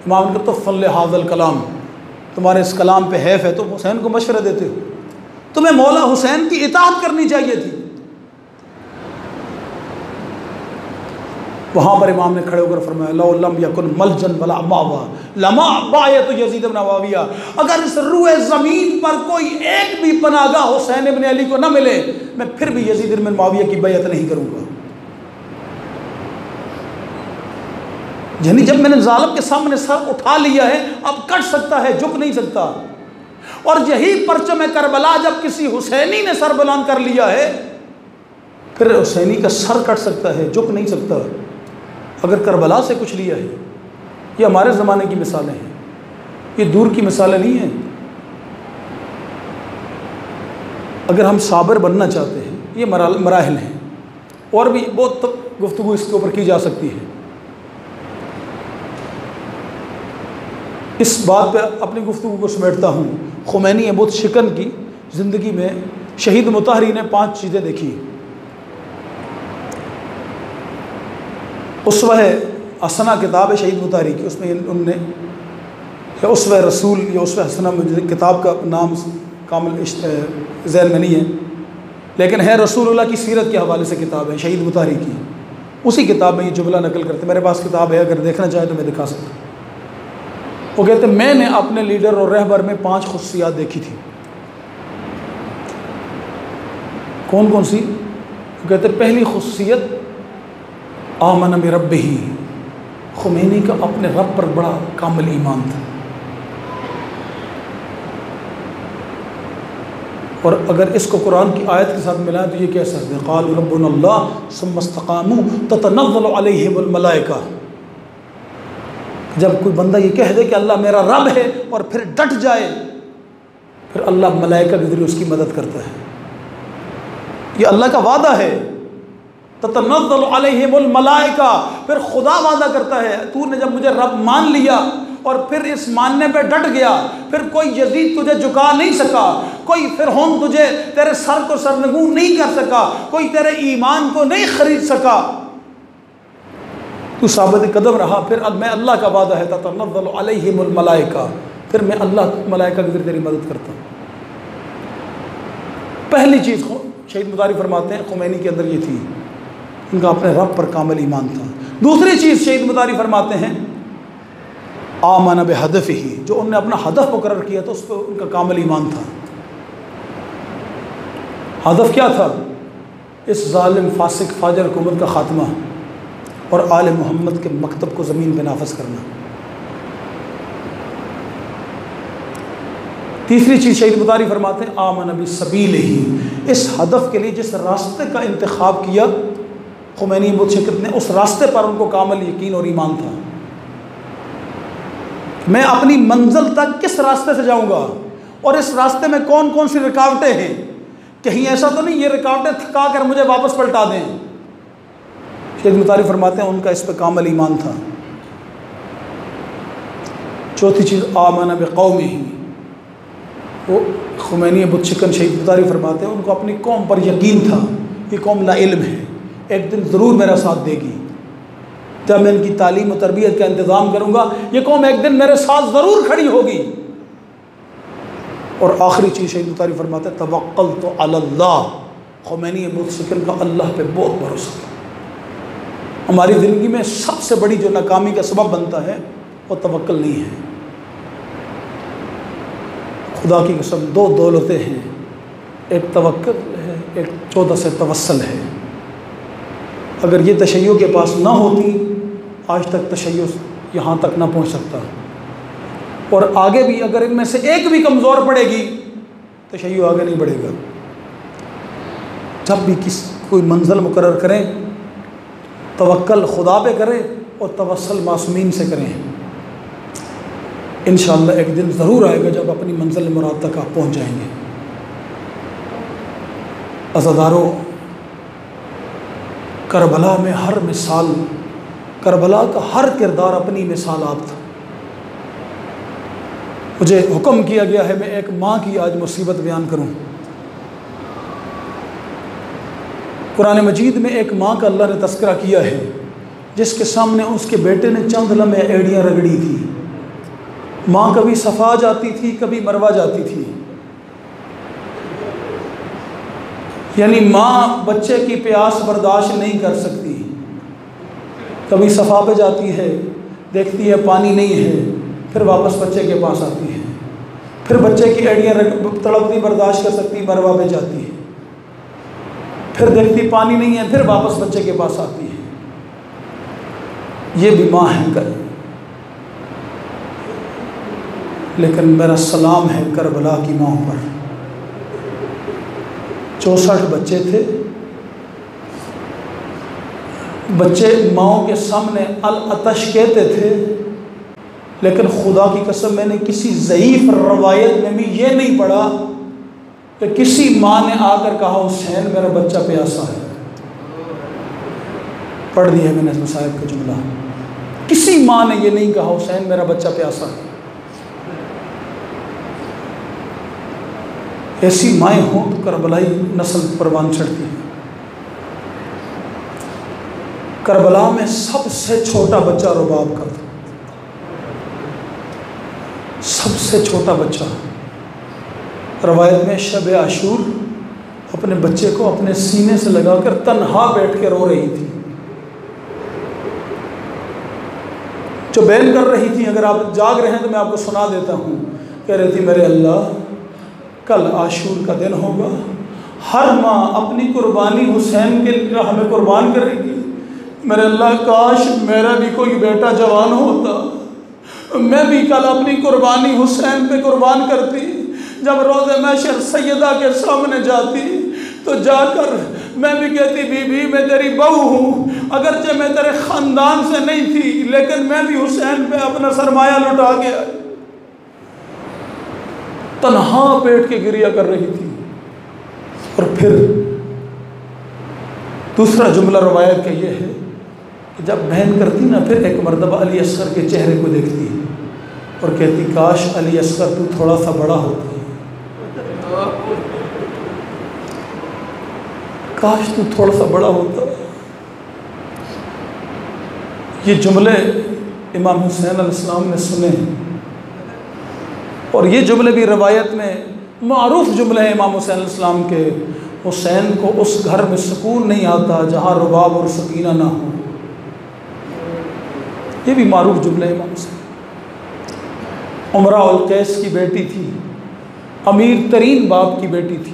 इमाम ने तो फल हाज़ल कलाम, तुम्हारे इस कलाम पे हैफ है, तुम हुसैन को मशवरे देते हो, तुम्हें मौला हुसैन की इताअत करनी चाहिए थी। वहाँ पर इमाम ने खड़े होकर फरमाया, लौ लम यकुन मलजन वला मावा लमा बायत यजीद इब्न मुआविया। अगर इस रूए ज़मीन पर कोई एक भी पनागा हुसैन इब्न अली को न मिले, मैं फिर भी यजीद इब्न मुआविया की बैत नहीं करूँगा। यानी जब मैंने जालिम के सामने सर उठा लिया है, अब कट सकता है, झुक नहीं सकता। और यही परचम करबला जब किसी हुसैनी ने सर बुलंद कर लिया है, फिर हुसैनी का सर कट सकता है, झुक नहीं सकता। अगर करबला से कुछ लिया है, ये हमारे ज़माने की मिसालें हैं, ये दूर की मिसालें नहीं हैं। अगर हम साबर बनना चाहते हैं, ये मराहिल हैं, और भी बहुत गुफ्तगू इसके ऊपर की जा सकती है। इस बात पे अपनी गुफ्तगू को समेटता हूँ। खुमैनी बहुत शिकन की ज़िंदगी में शहीद मुताहरी ने 5 चीज़ें देखी। उसवा हसना किताब है शहीद मुताहरी की, उसमें उनने या उसवा रसूल या उसवा हसना, मुझे किताब का नाम कामिल ज़हन में नहीं है, लेकिन है रसूलुल्लाह की सीरत के हवाले से किताब है शहीद मुताहरी की। उसी किताब में ये जुमला नकल करते, मेरे पास किताब है, अगर देखना चाहे तो मैं दिखा सकता हूँ। वो कहते मैंने अपने लीडर और रहबर में 5 खुशियात देखी थी। कौन कौन सी? वो कहते पहली खुशियत आमन बिरब्बिही, खुमैनी का अपने रब पर बड़ा कामिल ईमान था। और अगर इसको कुरान की आयत के साथ मिलाएं तो ये कह सकते हैं, क़ालू रब्बुनल्लाह सुम्मा इस्तक़ामू ततनज़्ज़लु अलैहिमुल मलाइका। जब कोई बंदा ये कह दे कि अल्लाह मेरा रब है और फिर डट जाए, फिर अल्लाह मलाइका के ज़रिए उसकी मदद करता है। ये अल्लाह का वादा है, ततनज़्ज़लु अलैहिमुल मलाइका। फिर खुदा वादा करता है, तूने जब मुझे रब मान लिया और फिर इस मानने पे डट गया, फिर कोई यजीद तुझे झुका नहीं सका, कोई फिरौन तुझे तेरे सर को सरनगू नहीं कर सका, कोई तेरे ईमान को नहीं खरीद सका, तू साबित कदम रहा। फिर मैं अल्लाह का वादा है, ततनज़्ज़लु अलैहिमुल मलाइका, फिर मैं अल्लाह मलाइका के ज़रिए तेरी मदद करता हूँ। पहली चीज़ शहीद मुताहरी फरमाते हैं खुमैनी के अंदर ये थी, उनका अपने रब पर कामिल ईमान था। दूसरी चीज़ शहीद मुताहरी फरमाते हैं आमन बिहदफ़िही, जो उन्होंने अपना हदफ मुकर्रर किया था उस पर उनका कामिल ईमान था। हदफ क्या था? इस जालिम फासिक फाजर हुकूमत का ख़ात्मा और आले मोहम्मद के मकतब को ज़मीन पे नाफज करना। तीसरी चीज़ शहीद मुताहरी फरमाते हैं आमन बिसबीलिही, इस हदफ के लिए जिस रास्ते का इंतखाब किया खुमैनी मुतशक्कित ने, उस रास्ते पर उनको कामिल यकीन और ईमान था। मैं अपनी मंजिल तक किस रास्ते से जाऊंगा और इस रास्ते में कौन कौन सी रुकावटें हैं, कहीं ऐसा तो नहीं ये रुकावटें थका कर मुझे वापस पलटा दें। शहीद मुताहरी फरमाते हैं उनका इस पर कामिल ईमान था। चौथी चीज़ आमन बिक़ौमिही, वो खुमैनी मुतशक्कित शहीद मुताहरी फरमाते हैं उनको अपनी कौम पर यकीन था, ये कौम लाइल्म है, एक दिन ज़रूर मेरा साथ देगी। जब मैं इनकी तालीम और तरबियत का इंतज़ाम करूँगा, ये कौम एक दिन मेरे साथ ज़रूर खड़ी होगी। और आखिरी चीज़ शहीद मुताहरी फरमाते हैं तवक्कलतु अलल्लाह, खुमैनी मुतशक्कित का अल्लाह पे बहुत भरोसा था। हमारी ज़िंदगी में सबसे बड़ी जो नाकामी का सबब बनता है वो तवक्कुल नहीं है। खुदा की कसम 2 दौलतें हैं, एक तवक्कुल है, एक 14 से तवस्सल है। अगर ये तशय्युअ के पास ना होती, आज तक तशय्युअ यहाँ तक ना पहुँच सकता, और आगे भी अगर इनमें से एक भी कमज़ोर पड़ेगी तशय्युअ आगे नहीं बढ़ेगा। जब भी कोई मंजिल मुकर्रर करें, तवक्कल खुदा पे करें और तवस्सल मासूमीन से करें। इंशाअल्लाह एक दिन ज़रूर आएगा जब अपनी मंजिल मुराद तक आप पहुँच जाएंगे। अज़ादारों, करबला में हर मिसाल, करबला का हर किरदार अपनी मिसाल आप था। मुझे हुक्म किया गया है मैं एक माँ की आज मुसीबत बयान करूँ। कुरान मजीद में एक माँ का अल्लाह ने तस्करा किया है जिसके सामने उसके बेटे ने चंद लम्हे एड़ियाँ रगड़ी थी। माँ कभी सफ़ा जाती थी, कभी मरवा जाती थी। यानी माँ बच्चे की प्यास बर्दाश्त नहीं कर सकती। कभी सफ़ा पे जाती है, देखती है पानी नहीं है, फिर वापस बच्चे के पास आती है। फिर बच्चे की एड़ियाँ तड़प नहीं बर्दाश्त कर सकती, मरवा पे जाती है। फिर देखती पानी नहीं है, फिर वापस बच्चे के पास आती है। ये भी माँ है कर। लेकिन मेरा सलाम है करबला की माँ पर। 64 बच्चे थे। बच्चे माओ के सामने अल अतश कहते थे, लेकिन खुदा की कसम मैंने किसी ज़ईफ़ रवायत में भी ये नहीं पढ़ा कि किसी माँ ने आकर कहा हुसैन मेरा बच्चा प्यासा है। पढ़ दिया है मैंने साहब का जुमला। किसी माँ ने ये नहीं कहा हुसैन मेरा बच्चा प्यासा है। ऐसी माएँ हों तो करबलाई नस्ल परवान चढ़ती है। करबला में सबसे छोटा बच्चा रुबाब का था। सबसे छोटा बच्चा। रवायत में शब आशूर अपने बच्चे को अपने सीने से लगाकर तन्हा बैठ के रो रही थी। जो बयान कर रही थी, अगर आप जाग रहे हैं तो मैं आपको सुना देता हूँ। कह रही थी मेरे अल्लाह कल आशूर का दिन होगा, हर माँ अपनी कुर्बानी हुसैन के लिए हमें कुर्बान करेगी। मेरे अल्लाह काश मेरा भी कोई बेटा जवान होता, मैं भी कल अपनी कुर्बानी हुसैन पे कुर्बान करती। जब रोज़े महशर सैयदा के सामने जाती तो जाकर मैं भी कहती बीबी मैं तेरी बहू हूँ, अगरचे मैं तेरे ख़ानदान से नहीं थी, लेकिन मैं भी हुसैन पे अपना सरमाया लुटा गया। तन्हा पेट के गिरिया कर रही थी। और फिर दूसरा जुमला रवायत का ये है कि जब बहन करती ना, फिर एक मर्तबा अली असगर के चेहरे को देखती और कहती काश अली असगर तू थोड़ा सा बड़ा होता, काश तू थोड़ा सा बड़ा होता। ये जुमले इमाम हुसैन अलैहिस्सलाम ने सुने और ये जुमले भी रवायत में मारूफ जुमले हैं इमाम हुसैन अलैहिस्सलाम के। हुसैन को उस घर में सुकून नहीं आता जहाँ रुबाब और सकीना ना हो। ये भी मारूफ जुमले इमाम हुसैन। उमरा उल कैस की बेटी थी, अमीर तरीन बाप की बेटी थी।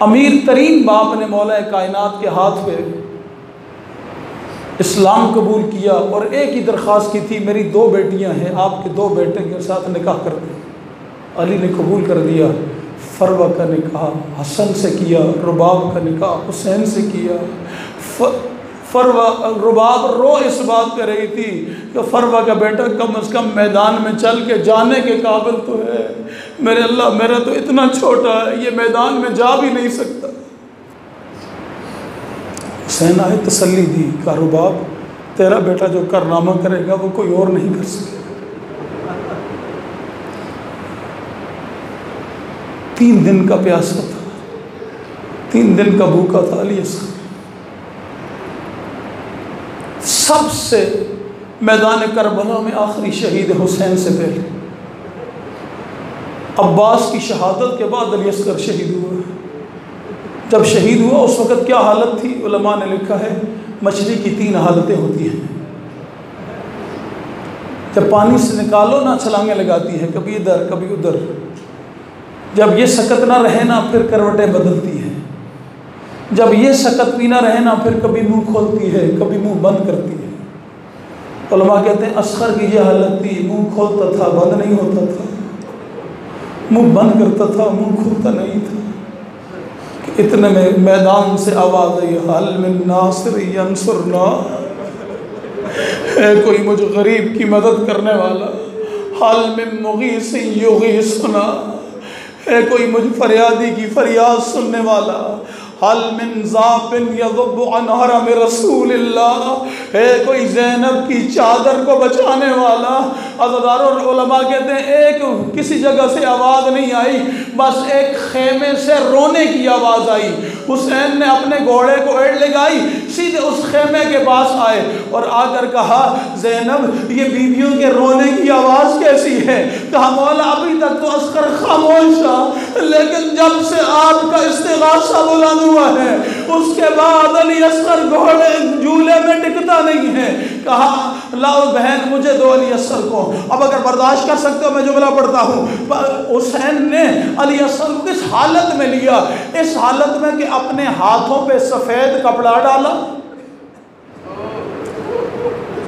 अमीर तरीन बाप ने मौला कायनात के हाथ पे इस्लाम कबूल किया और एक ही दरख्वास्त की थी, मेरी 2 बेटियां हैं, आपके 2 बेटे के साथ निकाह कर दें। अली ने कबूल कर दिया। फरवा का निकाह हसन से किया, रुबाब का निकाह हुसैन से किया। फरवा रुबाब रो इस बात पे रही थी कि फरवा का बेटा कम अज़ कम मैदान में चल के जाने के काबिल तो है। मेरे अल्लाह मेरा तो इतना छोटा है, ये मैदान में जा भी नहीं सकता। हुसैन आए तसल्ली दी, का रुबाब तेरा बेटा जो कारनामा करेगा वो कोई और नहीं कर सकेगा। 3 दिन का प्यासा था, 3 दिन का भूखा था अली असगर। सबसे मैदान करबला में आखिरी शहीद हुसैन से पहले अब्बास की शहादत के बाद अली असगर शहीद हुआ। जब शहीद हुआ उस वक़्त क्या हालत थी, उलमा ने लिखा है मछली की 3 हालतें होती हैं। जब पानी से निकालो ना छलांगे लगाती है, कभी इधर कभी उधर। जब ये सकत ना रहे ना फिर करवटें बदलती है। जब ये सकत भी ना रहे ना फिर कभी मुंह खोलती है, कभी मुंह बंद करती है। उलमा कहते हैं असगर की ये हालत थी, मुंह खोलता था बंद नहीं होता था, मुंह बंद करता था मुंह खुलता नहीं था। कि इतने में मैदान से आवाज़ आई, हल मिन नासिर यंसुरना, है कोई मुझे गरीब की मदद करने वाला। हाल में मुगीस युगीसुना, है कोई मुझ फरियादी की फरियाद सुनने वाला। हल मिन ज़ाबिन यज़ुब्बु अन हरम रसूलिल्लाह, है कोई ज़ैनब की चादर को बचाने वाला। अज़दारों उलमा कहते हैं एक किसी जगह से आवाज़ नहीं आई, बस एक खेमे से रोने की आवाज़ आई। हुसैन ने अपने घोड़े को एड़ लगाई, सीधे उस खेमे के पास आए और आकर कहा, ज़ैनब ये बीवियों के रोने की आवाज़ कैसी है? कहा, मौला अभी तक तो अस्कर खामोश था, लेकिन जब से आपका इस्तिग़ासा बुलंद हुआ है उसके बाद अली अस्कर घोड़े झूले में टिकता नहीं है। कहा, लाओ बहन मुझे दो अली अस्कर को, अब अगर बर्दाश्त कर सकते हो मैं जुमला पढ़ता हूँ। हुसैन ने अली अस्कर को किस हालत में लिया? इस हालत में कि अपने हाथों पे सफ़ेद कपड़ा डाला।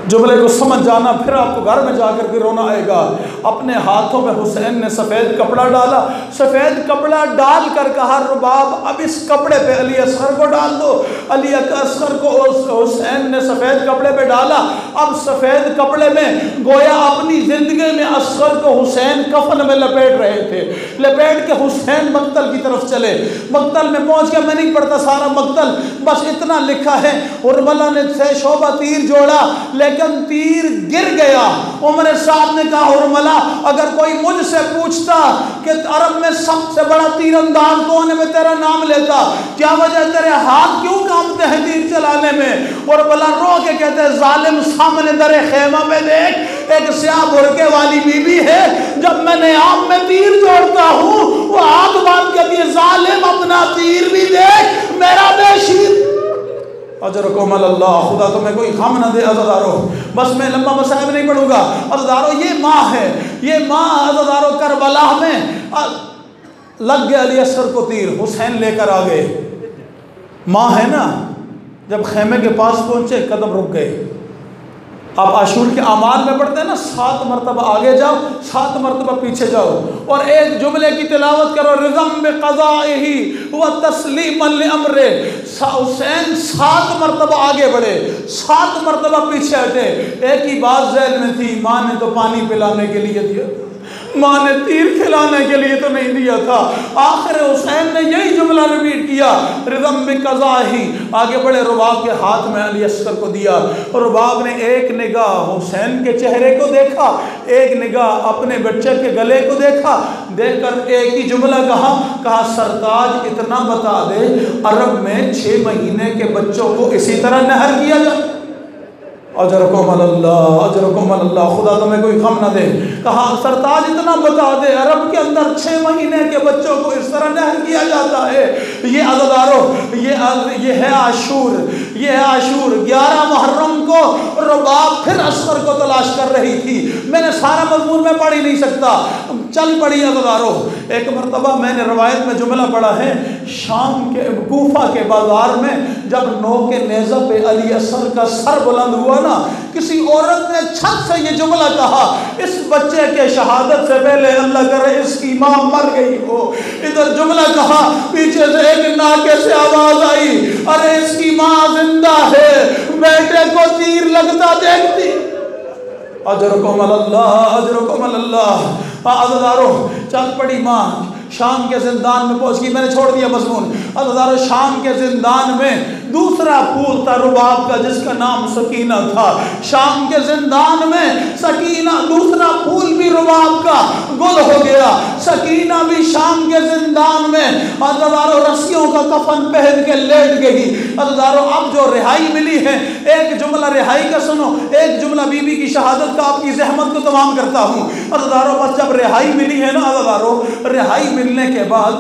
जुमले को समझ जाना, फिर आपको घर में जाकर के रोना आएगा। अपने हाथों में हुसैन ने सफ़ेद कपड़ा डाला, सफ़ेद कपड़ा डाल कर कहा, रुबाब अब इस कपड़े पे अली असगर को डाल दो। अली असगर को हुसैन ने सफ़ेद कपड़े पे डाला। अब सफ़ेद कपड़े में गोया अपनी ज़िंदगी में असगर को हुसैन कफन में लपेट रहे थे। लपेट के हुसैन मक्तल की तरफ चले। मक्तल में पहुँच के, मैं नहीं पढ़ता सारा मक्तल, बस इतना लिखा है, उर्मला ने से शोभा तीर जोड़ा लेकिन तीर गिर गया। उमर साहब ने कहा, उर्मला अगर कोई मुझसे पूछता कि अरब में सबसे बड़ा तीरंदाज कौन है, मैं तेरा नाम लेता। क्या वजह, तेरे हाथ क्यों कांपते हैं तीर चलाने में? उर्मला रो के कहते हैं, जालिम सामने दरे खेमा में देख, एक स्याह बुरके वाली बीबी है, जब मैं नियाम में तीर जोड़ता हूँ वो हाथ बांध के दिए, जालिम अपना तीर भी देख, मेरा बेशीर अजरकुम अल्लाह। खुदा तुम्हें कोई गम न दे अज़दारों। बस मैं लंबा मसाइब नहीं पढ़ूंगा। अज़दारों ये माँ है, ये माँ अज़दारों करबला में लग गया अली अस्कर को तीर, हुसैन लेकर आ गए। माँ है ना, जब खेमे के पास पहुंचे कदम रुक गए। आप आशूर के अमाल में पढ़ते हैं ना, 7 मरतबा आगे जाओ, 7 मरतबा पीछे जाओ और एक जुमले की तिलावत करो, रिज़म बिक़ज़ाइही व तस्लीमन लिअम्रे। हुसैन 7 मरतबा आगे बढ़े, 7 मरतबा पीछे हटे। एक ही बात ज़हन में थी, माँ ने तो पानी पिलाने के लिए दिया, माँ ने तीर खिलाने के लिए तो नहीं दिया था। आखिर हुसैन ने यही जुमला रिपीट किया, रिज़म बिक़ज़ाइही। आगे बढ़े, रुबाब के हाथ में अली अस्कर को दिया। रुबाब ने एक निगाह हुसैन के चेहरे को देखा, एक निगाह अपने बच्चे के गले को देखा, देखकर एक ही जुमला कहा, सरताज इतना बता दे, अरब में 6 महीने के बच्चों को इसी तरह नहर किया जाए। अजरकुम अल्लाह, अजरकुम अल्लाह, खुदा तुम्हें कोई गम न दे। कहा, सरताज इतना बता दे, अरब के अंदर 6 महीने के बच्चों को इस तरह नहर किया जाता है। ये अज़दारों, ये है आशूर, ये है आशूर। 11 मुहर्रम को रुबाब फिर अस्कर को तलाश कर रही थी। मैंने सारा मज़मून में पढ़ ही नहीं सकता, चल पड़ी अज़दारों। एक मरतबा मैंने रवायत में जुमला पढ़ा है, शाम के कूफा के बाजार में जब नौ के नेज़ा पे अली अस्कर का सर बुलंद हुआ ना, किसी औरत ने छत से ये जुमला कहा, इस बच्चे के शहादत से पहले अल्लाह करे इसकी माँ मर गई हो। इधर जुमला कहा, पीछे से एक नाके से आवाज आई, अरे इसकी माँ जिंदा है, बेटे को तीर लगता देखती। अजरकुम अल्लाह, अजरकुम अल्लाह। अज़दारों, चल पड़ी माँ, शाम के जिंदान में पहुंच गई। मैंने छोड़ दिया मज़मून। अज़दारों, शाम के जिंदान में दूसरा फूल था रुबाब का, जिसका नाम सकीना था। शाम के जिंदान में सकीना, दूसरा फूल भी रुबाब का गुल हो गया। सकीना भी शाम के जिंदान में अज़दारों रस्सियों का कफन पहन के लेट गई। अज़दारों, अब जो रिहाई मिली है, एक जुमला रिहाई का सुनो, एक जुमला बीबी की शहादत का आपकी ज़हमत को तमाम करता हूँ। अज़दारों, बस जब रिहाई मिली है ना, अज़दारों, रिहाई मिलने के बाद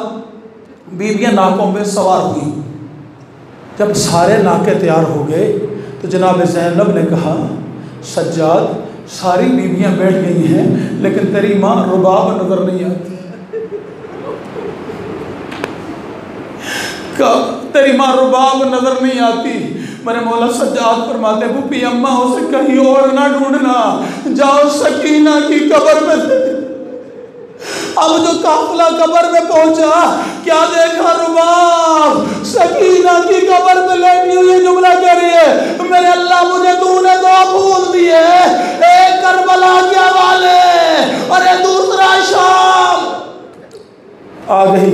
बीबियाँ नाकों पे सवार हुई। जब सारे नाके तैयार हो गए तो जनाब ज़ैनब ने कहा, सज्जाद, सारी बीबियाँ बैठ गई हैं, लेकिन तेरी माँ रुबाब नजर नहीं आती। तेरी माँ रुबाब नजर नहीं आती। मेरे मौला सज्जाद फरमाते, भूपी अम्मा उसे कहीं और ना ढूंढना, जाओ सकीना की कब्र में। अब जो काफिला कब्र में पहुंचा, क्या देखा, रुबाब सकीना की कब्र में लेटी हुई जुमला कह रही है, मेरे अल्लाह मुझे तूने 2 फूल दिए, एक करबला के हवाले आ गई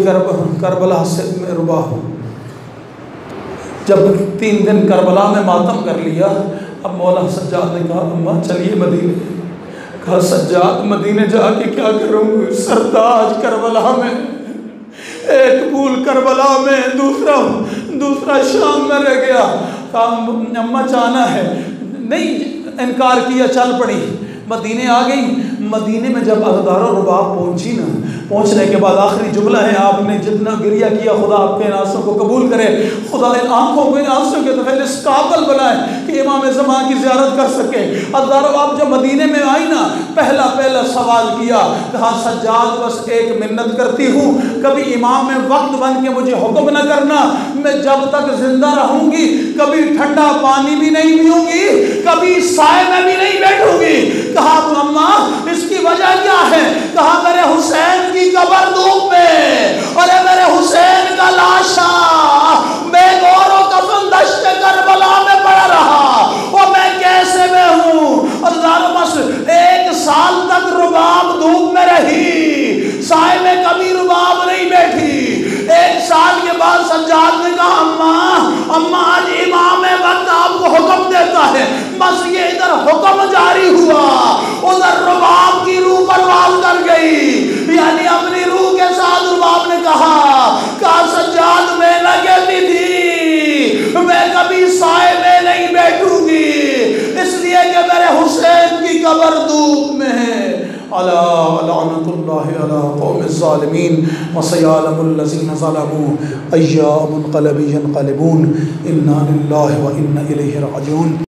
करबला से में रुबा। जब 3 दिन करबला में मातम कर लिया, अब मौला सज्जाद ने कहा अम्मा चलिए मदीने। कहा सज्जाद मदीने जाके क्या करूँगी, सरताज करबला में, एक फूल करबला में, दूसरा शाम में रह गया। कहा अम्मा जाना है, नहीं इनकार किया, चल पड़ी, मदीने आ गई। मदीने में जब अज़दारो रुबाब पहुंची ना, पहुंचने के बाद आखिरी जुमला है, आपने जितना गिरिया किया खुदा आपके इन आंसुओं को कबूल करे, खुदा इन आंखों को इन आंसुओं के तो इस काबिल बनाए कि इमाम ज़मान की ज़ियारत कर सके। अज़दारो आप जब मदीने में आई ना, पहला सवाल किया, कहा सज्जाद बस एक मिन्नत करती हूँ, कभी इमाम में वक्त बन के मुझे हुक्म न करना, मैं जब तक जिंदा रहूंगी कभी ठंडा पानी भी नहीं पीऊंगी, कभी साए में भी नहीं बैठूंगी। कहा अम्मा इसकी वजह क्या है? कहा मेरे हुसैन की कब्र धूप में, अरे मेरे हुसैन का लाशा मैं गौरो कफन दश्त करबला में पड़ा रहा, और मैं कैसे में हूँ। अल्लाह बस 1 साल तक रुबाब धूप में रही, साए में कभी रुबाब नहीं बैठी। 1 साल के बाद सज्जाद ने कहा अम्मा आज इमाम वक्त आपको हुक्म देता है। बस ये इधर हुक्म जारी हुआ, उधर रुबाब की रूह परवाज कर गई, यानी अपनी रूह के साथ रुबाब ने कहा सज्जाद मैं न कहती थी मैं कभी साए में नहीं बैठूंगी, इसलिए कि मेरे हुसैन की कब्र धूप में है। अला लअनतुल्लाहि अला कौमिज़ ज़ालिमीन व सयअलमुल लज़ीना ज़लमू अय्या मुनक़लिबून। इन्ना लिल्लाहि व इन्ना इलैहि राजिऊन।